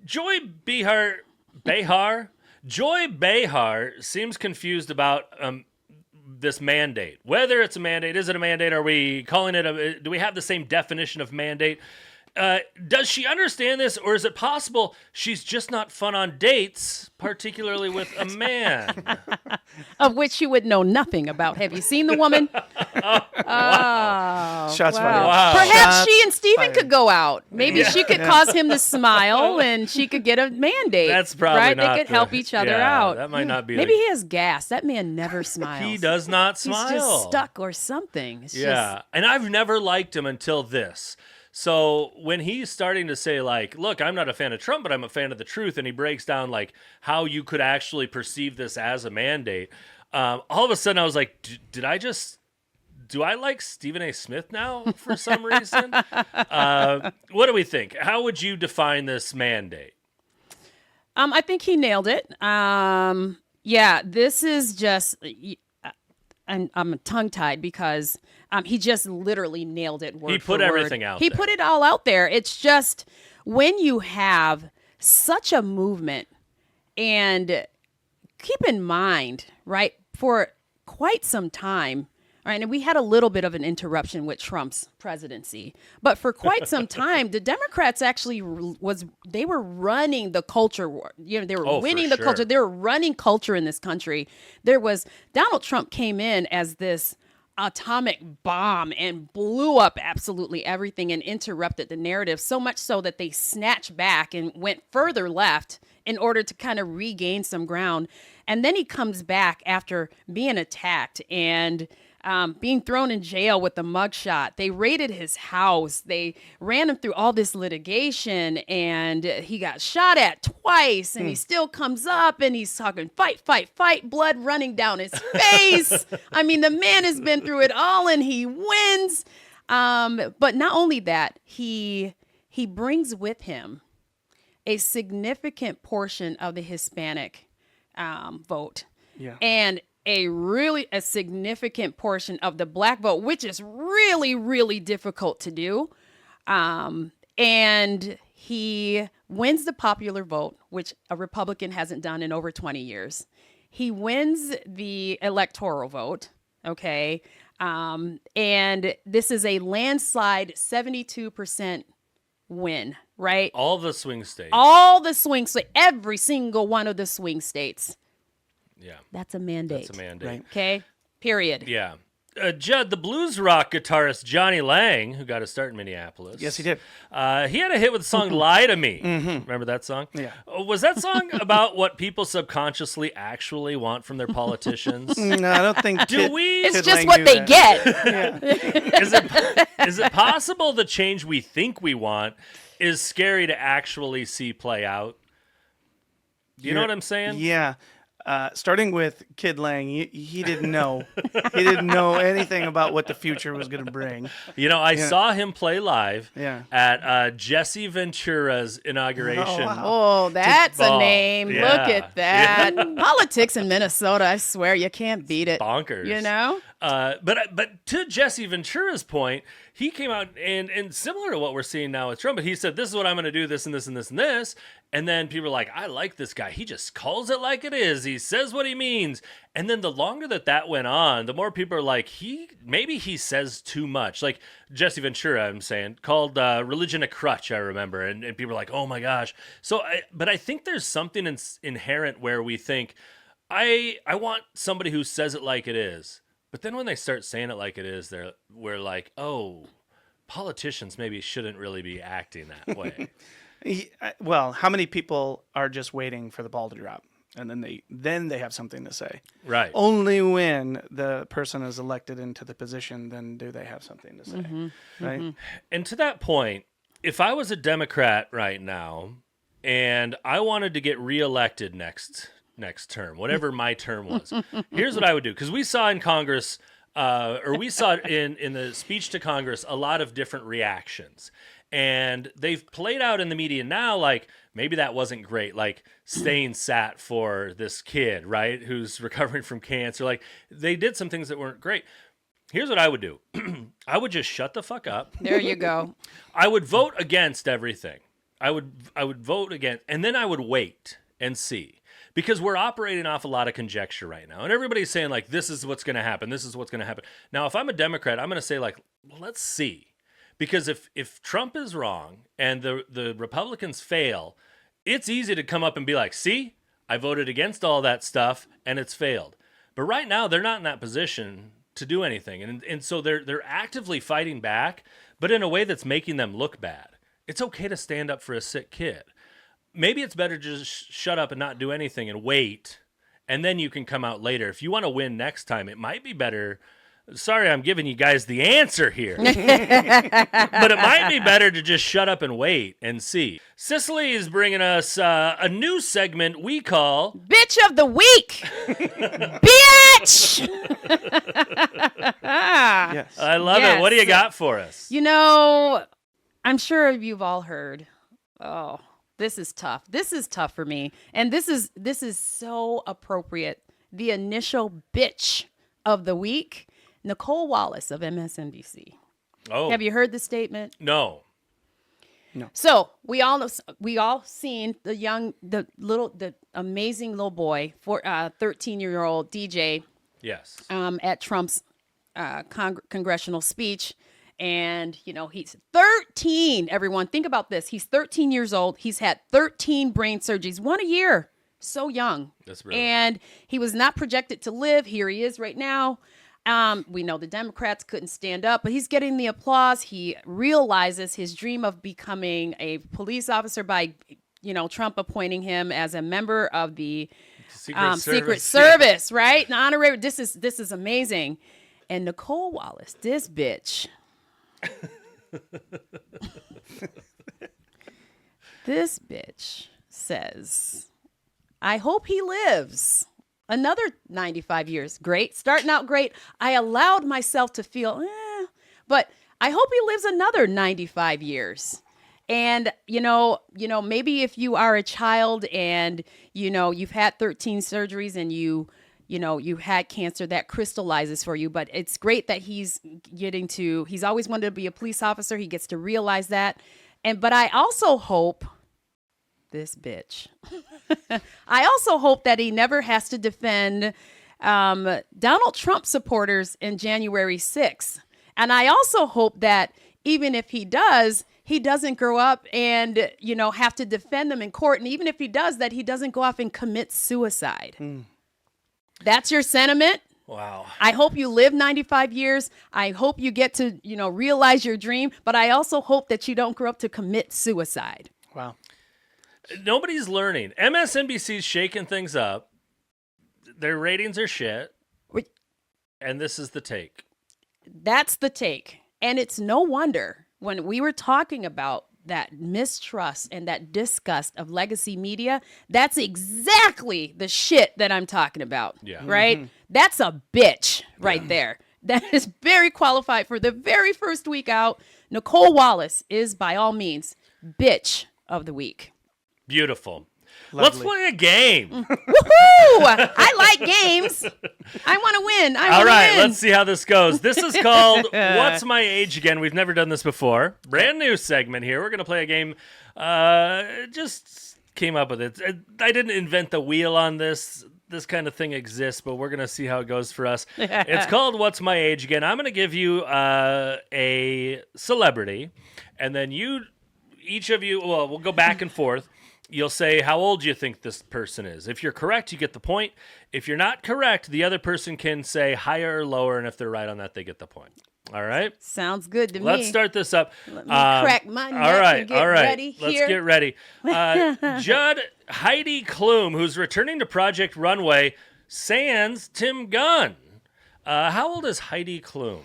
Speaker 1: Joy Behar seems confused about this mandate, whether it's a mandate, is it a mandate? Are we calling it do we have the same definition of mandate? Does she understand this, or is it possible she's just not fun on dates, particularly with a man?
Speaker 2: Of which you would know nothing about. Have you seen the woman?
Speaker 6: Shots fired.
Speaker 1: Wow.
Speaker 2: Perhaps she and Stephen could go out. Maybe she could cause him to smile, and she could get a mandate.
Speaker 1: That's probably not.
Speaker 2: They could help each other out.
Speaker 1: That might not be.
Speaker 2: Maybe he has gas. That man never smiles.
Speaker 1: He does not smile.
Speaker 2: He's just stuck or something. It's
Speaker 1: and I've never liked him until this. So when he's starting to say, like, look, I'm not a fan of Trump, but I'm a fan of the truth, and he breaks down, like, how you could actually perceive this as a mandate, all of a sudden I was like, did I just do I like Stephen A. Smith now for some reason? What do we think? How would you define this mandate?
Speaker 2: I think he nailed it. Yeah, this is just, and I'm tongue-tied because he just literally nailed it word
Speaker 1: He put
Speaker 2: for
Speaker 1: everything
Speaker 2: word.
Speaker 1: out
Speaker 2: He
Speaker 1: there.
Speaker 2: put it all out there. It's just when you have such a movement, and keep in mind, right, for quite some time, right, and we had a little bit of an interruption with Trump's presidency, but for quite some time, the Democrats actually they were running the culture war. You know, they were winning the culture. They were running culture in this country. Donald Trump came in as this atomic bomb and blew up absolutely everything and interrupted the narrative, so much so that they snatched back and went further left in order to kind of regain some ground. And then he comes back after being attacked and being thrown in jail with the mugshot. They raided his house. They ran him through all this litigation, and he got shot at twice, and he still comes up and he's talking fight, fight, fight, blood running down his face. I mean, the man has been through it all and he wins. But not only that, he brings with him a significant portion of the Hispanic vote. Yeah. And a significant portion of the black vote, which is really, really difficult to do. And he wins the popular vote, which a Republican hasn't done in over 20 years. He wins the electoral vote, okay? And this is a landslide 72% win, right?
Speaker 1: All the swing states.
Speaker 2: Every single one of the swing states.
Speaker 1: Yeah.
Speaker 2: That's a mandate.
Speaker 1: That's a mandate.
Speaker 6: Right.
Speaker 2: Okay? Period.
Speaker 1: Yeah. Judd, the blues rock guitarist Johnny Lang, who got a start in Minneapolis.
Speaker 6: Yes, he did.
Speaker 1: He had a hit with the song Lie to Me. Remember that song?
Speaker 6: Yeah.
Speaker 1: Was that song about what people subconsciously actually want from their politicians?
Speaker 6: No, I don't think.
Speaker 2: It's just what they get.
Speaker 1: Is it possible the change we think we want is scary to actually see play out? You know what I'm saying?
Speaker 6: Yeah. Starting with Kid Lang, he didn't know. He didn't know anything about what the future was going to bring.
Speaker 1: You know, I saw him play live
Speaker 6: Yeah.
Speaker 1: at Jesse Ventura's inauguration.
Speaker 2: Oh, that's a name.
Speaker 1: Yeah.
Speaker 2: Look at that. Politics in Minnesota, I swear, you can't beat it.
Speaker 1: Bonkers.
Speaker 2: You know?
Speaker 1: But to Jesse Ventura's point, he came out and similar to what we're seeing now with Trump, but he said, this is what I'm going to do, this and this and this and this. And then people are like, I like this guy. He just calls it like it is. He says what he means. And then the longer that went on, the more people are like, maybe he says too much. Like Jesse Ventura, I'm saying, called religion a crutch, I remember. And people are like, oh my gosh. But I think there's something inherent where we think, I want somebody who says it like it is. But then when they start saying it like it is, we're like, oh, politicians maybe shouldn't really be acting that way.
Speaker 6: Well, how many people are just waiting for the ball to drop, and then they have something to say?
Speaker 1: Right.
Speaker 6: Only when the person is elected into the position, then do they have something to say, right? Mm-hmm.
Speaker 1: And to that point, if I was a Democrat right now and I wanted to get reelected next term, whatever my term was, here's what I would do. Because we saw in Congress, we saw in the speech to Congress, a lot of different reactions. And they've played out in the media now like maybe that wasn't great, like staying sat for this kid, right, who's recovering from cancer. Like they did some things that weren't great. Here's what I would do. I would just shut the fuck up.
Speaker 2: There you go.
Speaker 1: I would vote against everything. I would vote against, and then I would wait and see. Because we're operating off a lot of conjecture right now. And everybody's saying, like, this is what's going to happen. This is what's going to happen. Now, if I'm a Democrat, I'm going to say, like, well, let's see. Because if Trump is wrong and the Republicans fail, it's easy to come up and be like, see, I voted against all that stuff and it's failed. But right now, they're not in that position to do anything. And so they're actively fighting back, but in a way that's making them look bad. It's okay to stand up for a sick kid. Maybe it's better to just shut up and not do anything and wait, and then you can come out later. If you want to win next time, it might be better Sorry, I'm giving you guys the answer here. But it might be better to just shut up and wait and see. Cicely is bringing us a new segment we call...
Speaker 2: Bitch of the Week! Bitch!
Speaker 6: Yes.
Speaker 1: I love it. What do you got for us?
Speaker 2: You know, I'm sure you've all heard. Oh, this is tough. This is tough for me. And this is so appropriate. The initial bitch of the week, Nicole Wallace of MSNBC.
Speaker 1: Oh.
Speaker 2: Have you heard the statement?
Speaker 1: No.
Speaker 2: So we all seen the amazing little boy, 13-year-old DJ.
Speaker 1: Yes.
Speaker 2: At Trump's congressional speech. And, you know, he's 13. Everyone, think about this. He's 13 years old. He's had 13 brain surgeries, 1 a year. So young.
Speaker 1: That's brilliant.
Speaker 2: And he was not projected to live. Here he is right now. We know the Democrats couldn't stand up, but he's getting the applause. He realizes his dream of becoming a police officer by, you know, Trump appointing him as a member of the Secret Service, right? An honorary. This is amazing. And Nicole Wallace, this bitch. This bitch says, I hope he lives another 95 years. Great. Starting out great. I allowed myself to feel, but I hope he lives another 95 years. And, you know, maybe if you are a child and, you know, you've had 13 surgeries and you had cancer, that crystallizes for you. But it's great that he's always wanted to be a police officer. He gets to realize that. But I also hope, this bitch, I also hope that he never has to defend Donald Trump supporters in January 6th. And I also hope that even if he does, he doesn't grow up and, you know, have to defend them in court. And even if he does, that he doesn't go off and commit suicide. That's your sentiment?
Speaker 1: Wow.
Speaker 2: I hope you live 95 years. I hope you get to, you know, realize your dream. But I also hope that you don't grow up to commit suicide.
Speaker 6: Wow.
Speaker 1: Nobody's learning. MSNBC's shaking things up. Their ratings are shit. And this is the take.
Speaker 2: That's the take. And it's no wonder when we were talking about that mistrust and that disgust of legacy media, that's exactly the shit that I'm talking about.
Speaker 1: Yeah.
Speaker 2: Right? Mm-hmm. That's a bitch right there. That is very qualified for the very first week out. Nicole Wallace is, by all means, bitch of the week.
Speaker 1: Beautiful.
Speaker 6: Lovely.
Speaker 1: Let's play a game.
Speaker 2: Woohoo! I like games. I want to win.
Speaker 1: All right, let's see how this goes. This is called What's My Age Again? We've never done this before. Brand new segment here. We're going to play a game. Just came up with it. I didn't invent the wheel on this. This kind of thing exists, but we're going to see how it goes for us. It's called What's My Age Again? I'm going to give you a celebrity, and then each of you, well, we'll go back and forth. You'll say how old you think this person is. If you're correct, you get the point. If you're not correct, the other person can say higher or lower, and if they're right on that, they get the point. All right?
Speaker 2: Sounds good to me.
Speaker 1: Let's start this up.
Speaker 2: Let me crack my neck and get ready here.
Speaker 1: Let's get ready. Judd Heidi Klum, who's returning to Project Runway, sans Tim Gunn. How old is Heidi Klum?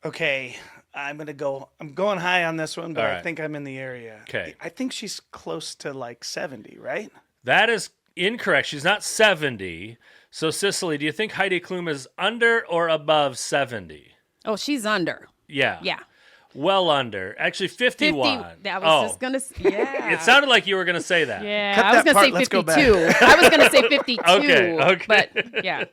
Speaker 6: Okay. I'm going high on this one, but
Speaker 1: All right.
Speaker 6: I think I'm in the area.
Speaker 1: Okay.
Speaker 6: I think she's close to like 70, right?
Speaker 1: That is incorrect. She's not 70. So, Cicely, do you think Heidi Klum is under or above 70?
Speaker 2: Oh, she's under.
Speaker 1: Yeah.
Speaker 2: Yeah.
Speaker 1: Well under. Actually, 51.
Speaker 2: 50. I was just going to yeah.
Speaker 1: It sounded like you were going to say that.
Speaker 2: Yeah,
Speaker 6: Cut
Speaker 2: I was
Speaker 6: that
Speaker 2: going
Speaker 6: part.
Speaker 2: to say
Speaker 6: Let's
Speaker 2: 52.
Speaker 6: go back.
Speaker 2: I was going to say 52.
Speaker 1: Okay.
Speaker 2: But, yeah.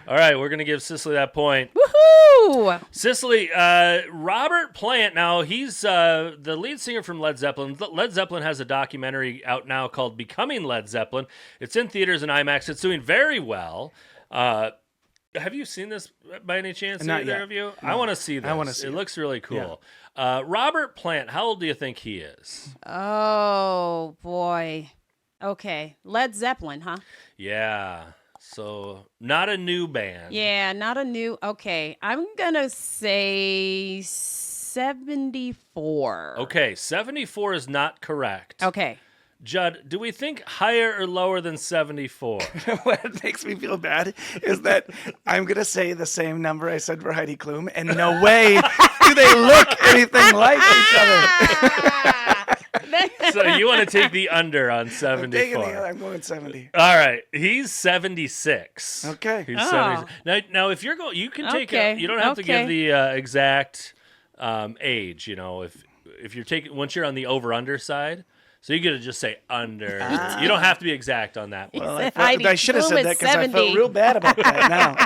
Speaker 1: All right, we're going to give Cicely that point.
Speaker 2: Woohoo!
Speaker 1: Cicely, Robert Plant, now he's the lead singer from Led Zeppelin. Led Zeppelin has a documentary out now called Becoming Led Zeppelin. It's in theaters and IMAX. It's doing very well. Have you seen this by any chance?
Speaker 6: Not
Speaker 1: either
Speaker 6: yet.
Speaker 1: of you?
Speaker 6: No.
Speaker 1: I want to see this.
Speaker 6: I wanna see
Speaker 1: it.
Speaker 6: it.
Speaker 1: Looks really cool. Robert Plant, how old do you think he is?
Speaker 2: Oh, boy. Okay. Led Zeppelin, huh?
Speaker 1: Yeah. So not a new band.
Speaker 2: Yeah, not a new. Okay. I'm going to say 74.
Speaker 1: Okay, 74 is not correct.
Speaker 2: Okay.
Speaker 1: Judd, do we think higher or lower than 74?
Speaker 6: What makes me feel bad is that I'm going to say the same number I said for Heidi Klum, and no way do they look anything like each other.
Speaker 1: So you want to take the under on 74?
Speaker 6: I'm going 70.
Speaker 1: All right, he's 76.
Speaker 6: Okay.
Speaker 1: He's 76. Now, if you're going, you can take. You don't have to give the exact age. You know, if you're taking once you're on the over/under side. So you got to just say under. You don't have to be exact on that one.
Speaker 6: Well, I should have said that because I felt real bad about that now.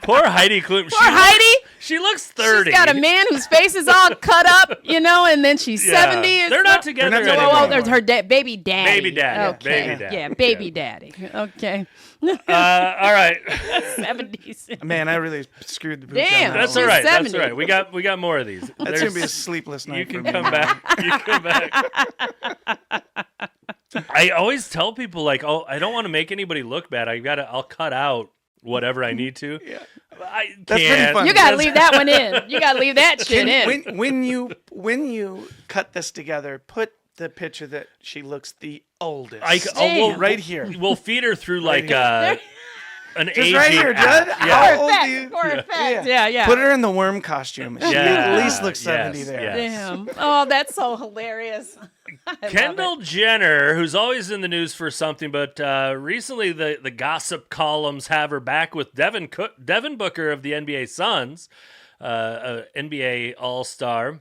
Speaker 1: Poor Heidi Klum.
Speaker 2: Poor Heidi.
Speaker 1: She looks 30.
Speaker 2: She's got a man whose face is all cut up, and then she's 70.
Speaker 1: They're not together anymore.
Speaker 2: Oh, there's her baby daddy.
Speaker 1: Baby daddy.
Speaker 2: Okay.
Speaker 1: Baby daddy.
Speaker 2: Yeah, baby daddy. Okay.
Speaker 1: All right.
Speaker 2: 70s.
Speaker 6: Man, I really screwed the pooch.
Speaker 2: Damn.
Speaker 1: That's all right. That's all right. We got more of these.
Speaker 6: That's going to be a sleepless night.
Speaker 1: You can come back. You come back. I always tell people, like, oh, I don't want to make anybody look bad. I'll cut out whatever I need to.
Speaker 6: Yeah.
Speaker 1: I
Speaker 6: That's
Speaker 1: can't.
Speaker 6: pretty fun.
Speaker 2: You got to leave that one in. You got to leave that shit in.
Speaker 6: When you cut this together, put the picture that she looks the oldest. Right here.
Speaker 1: We'll feed her through like an
Speaker 6: Just
Speaker 1: aging
Speaker 6: right here, Judd.
Speaker 1: app.
Speaker 6: How old do you?
Speaker 2: For effect. Yeah.
Speaker 6: Put her in the worm costume. She at least looks 70 there.
Speaker 1: Yes.
Speaker 2: Damn. Oh, that's so hilarious.
Speaker 1: Kendall Jenner, who's always in the news for something, but recently the gossip columns have her back with Devin Booker of the NBA Suns, NBA All-Star.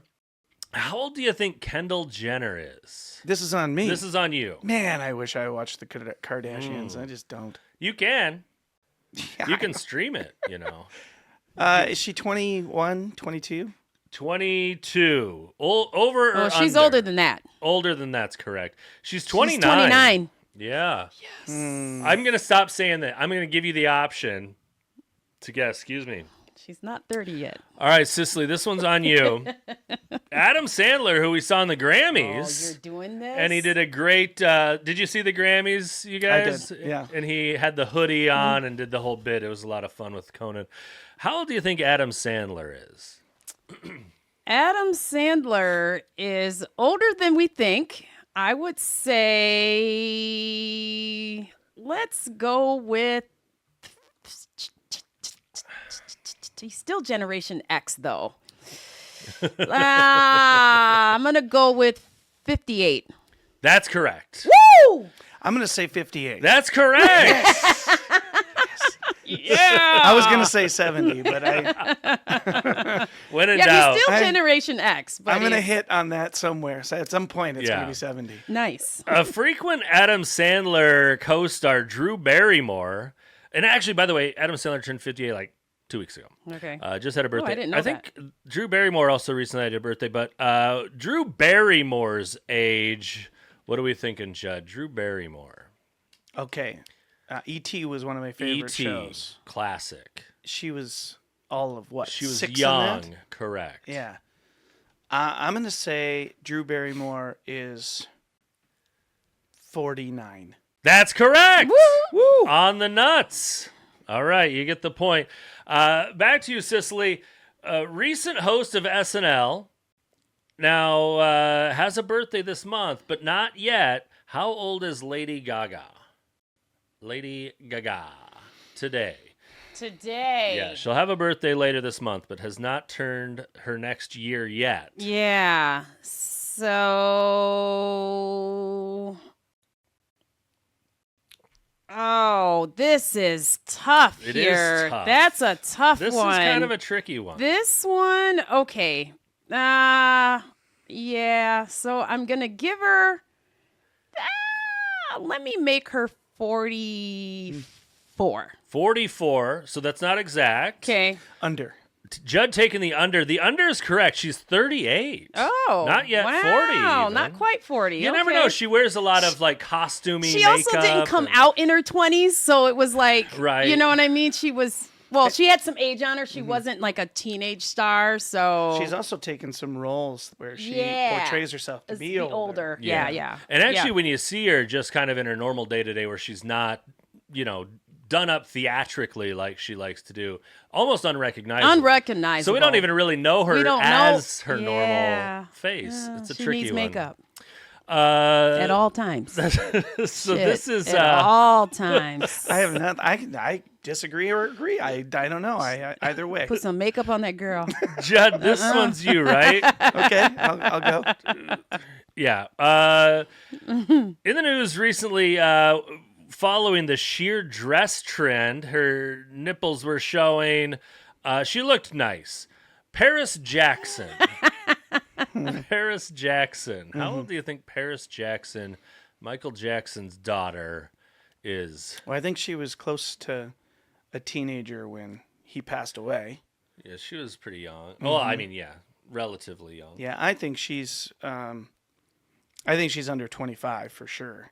Speaker 1: How old do you think Kendall Jenner is?
Speaker 6: This is on me.
Speaker 1: This is on you.
Speaker 6: Man, I wish I watched the Kardashians. I just don't.
Speaker 1: You can.
Speaker 6: Yeah,
Speaker 1: You can stream it,
Speaker 6: Is she 21, 22?
Speaker 1: 22. Over or
Speaker 2: she's
Speaker 1: under?
Speaker 2: older than that.
Speaker 1: Older than that's correct. She's 29.
Speaker 2: She's 29.
Speaker 1: Yeah. Yes. I'm going to stop saying that. I'm going to give you the option to guess. Excuse me.
Speaker 2: She's not 30 yet.
Speaker 1: All right, Cicely, this one's on you. Adam Sandler, who we saw in the Grammys.
Speaker 2: Oh, you're doing this?
Speaker 1: And he did a great, did you see the Grammys, you guys?
Speaker 6: I did, yeah.
Speaker 1: And he had the hoodie on and did the whole bit. It was a lot of fun with Conan. How old do you think Adam Sandler is?
Speaker 2: Adam Sandler is older than we think. I would say, let's go with, he's still Generation X, though. I'm going to go with 58.
Speaker 1: That's correct.
Speaker 2: Woo!
Speaker 6: I'm going to say 58.
Speaker 1: That's correct.
Speaker 2: Yeah.
Speaker 6: I was going to say 70, but
Speaker 1: when in doubt.
Speaker 2: He's still Generation X. But
Speaker 6: I'm going to hit on that somewhere. So at some point, it's going to be 70.
Speaker 2: Nice.
Speaker 1: A frequent Adam Sandler co-star, Drew Barrymore. And actually, by the way, Adam Sandler turned 58 like 2 weeks ago.
Speaker 2: Okay.
Speaker 1: Just had a birthday.
Speaker 2: I didn't know
Speaker 1: think Drew Barrymore also recently had a birthday, but Drew Barrymore's age, what are we thinking, Judd? Drew Barrymore.
Speaker 6: Okay. E.T. was one of my favorite shows.
Speaker 1: Classic.
Speaker 6: She was all of what?
Speaker 1: She was
Speaker 6: 6
Speaker 1: young,
Speaker 6: in that?
Speaker 1: correct.
Speaker 6: Yeah. I'm going to say Drew Barrymore is 49.
Speaker 1: That's correct.
Speaker 2: Woo!
Speaker 1: On the nuts. All right, you get the point. Back to you, Cicely. Recent host of SNL. Now, has a birthday this month, but not yet. How old is Lady Gaga? Lady Gaga. Today. Yeah, she'll have a birthday later this month, but has not turned her next year yet.
Speaker 2: Yeah. So... Oh, this is tough
Speaker 1: It
Speaker 2: here.
Speaker 1: is tough.
Speaker 2: That's a tough one.
Speaker 1: This is kind of a tricky one.
Speaker 2: This one, okay. Yeah, so I'm going to give her... let me make her 44.
Speaker 1: 44, so that's not exact.
Speaker 2: Okay.
Speaker 6: Under.
Speaker 1: Judd taking the under. The under is correct. She's 38.
Speaker 2: Oh.
Speaker 1: Not yet 40
Speaker 2: Wow,
Speaker 1: even.
Speaker 2: not quite 40.
Speaker 1: You never know. She wears a lot of like costumey
Speaker 2: She
Speaker 1: makeup.
Speaker 2: also didn't come out in her 20s, so it was like,
Speaker 1: Right.
Speaker 2: you know what I mean? She was, well, she had some age on her. She wasn't like a teenage star, so.
Speaker 6: She's also taken some roles where she portrays herself to be older.
Speaker 2: Yeah.
Speaker 1: And actually, when you see her just kind of in her normal day-to-day where she's not, done up theatrically like she likes to do, almost unrecognizable. So we don't even really know her as her normal face. It's a
Speaker 2: she
Speaker 1: tricky
Speaker 2: needs
Speaker 1: one.
Speaker 2: makeup. At all times.
Speaker 1: So this is
Speaker 2: at all times.
Speaker 6: I have not. I disagree or agree. I don't know. Either way.
Speaker 2: Put some makeup on that girl.
Speaker 1: Judd, this one's you, right?
Speaker 6: Okay, I'll go.
Speaker 1: Yeah. In the news recently, following the sheer dress trend, her nipples were showing. She looked nice. Paris Jackson. Paris Jackson. How old do you think Paris Jackson, Michael Jackson's daughter, is?
Speaker 6: Well, I think she was close to a teenager when he passed away.
Speaker 1: Yeah, she was pretty young. Well, I mean, yeah, relatively young.
Speaker 6: Yeah, I think she's under 25 for sure.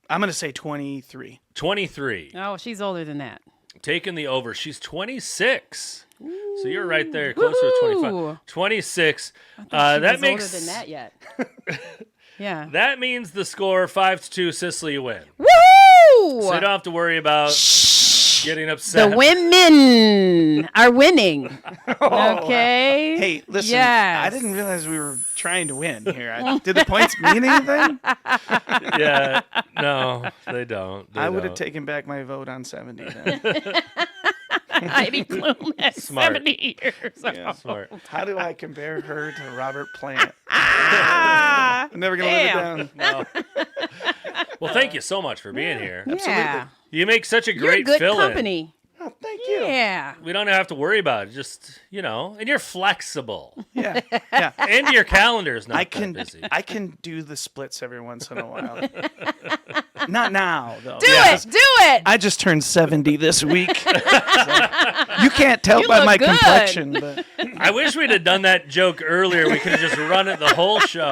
Speaker 6: I'm going to say 23.
Speaker 1: 23.
Speaker 2: Oh, she's older than that.
Speaker 1: Taking the over. She's 26. Ooh. So you're right there, closer to 25. 26. That makes
Speaker 2: older than that yet. Yeah.
Speaker 1: That means the score 5-2. Sicily, you win.
Speaker 2: Woo!
Speaker 1: So you don't have to worry about getting upset.
Speaker 2: The women are winning. Okay.
Speaker 6: Hey, listen.
Speaker 2: Yes.
Speaker 6: I didn't realize we were trying to win here. Did the points mean anything?
Speaker 1: Yeah. No, they don't.
Speaker 6: I would have taken back my vote on 70 then.
Speaker 2: Heidi Klum at
Speaker 1: Smart.
Speaker 2: 70 years.
Speaker 1: Yeah, smart.
Speaker 6: How do I compare her to Robert Plant? I'm never going to live it down.
Speaker 1: No. Well, thank you so much for being here.
Speaker 2: Yeah.
Speaker 1: You make such a
Speaker 2: You're
Speaker 1: great
Speaker 2: good
Speaker 1: fill-in.
Speaker 2: company.
Speaker 6: Oh, thank you.
Speaker 2: Yeah.
Speaker 1: We don't have to worry about it. Just, and you're flexible.
Speaker 6: Yeah.
Speaker 1: And your calendar's not
Speaker 6: that busy. I can do the splits every once in a while. Not now, though.
Speaker 2: Do it.
Speaker 6: I just turned 70 this week. So, you can't tell
Speaker 2: You
Speaker 6: by
Speaker 2: look
Speaker 6: my
Speaker 2: good.
Speaker 6: complexion. But
Speaker 1: I wish we'd have done that joke earlier. We could have just run it the whole show.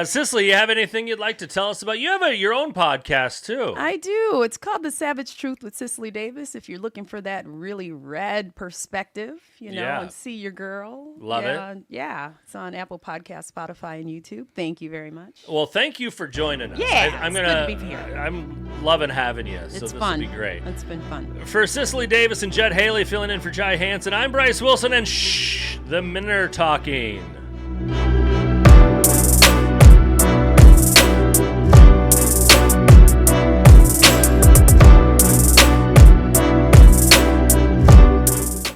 Speaker 1: Cicely, you have anything you'd like to tell us about? You have your own podcast, too.
Speaker 2: I do. It's called The Savage Truth with Cicely Davis. If you're looking for that really red perspective, and see your girl.
Speaker 1: Love it.
Speaker 2: Yeah. It's on Apple Podcasts, Spotify, and YouTube. Thank you very much.
Speaker 1: Well, thank you for joining us.
Speaker 2: Yeah, it's good to be here.
Speaker 1: I'm loving having you, so this
Speaker 2: fun.
Speaker 1: will be great.
Speaker 2: It's been fun.
Speaker 1: For Cicely Davis and Judd Haley filling in for Jai Hansen, I'm Bryce Wilson, and the men are talking.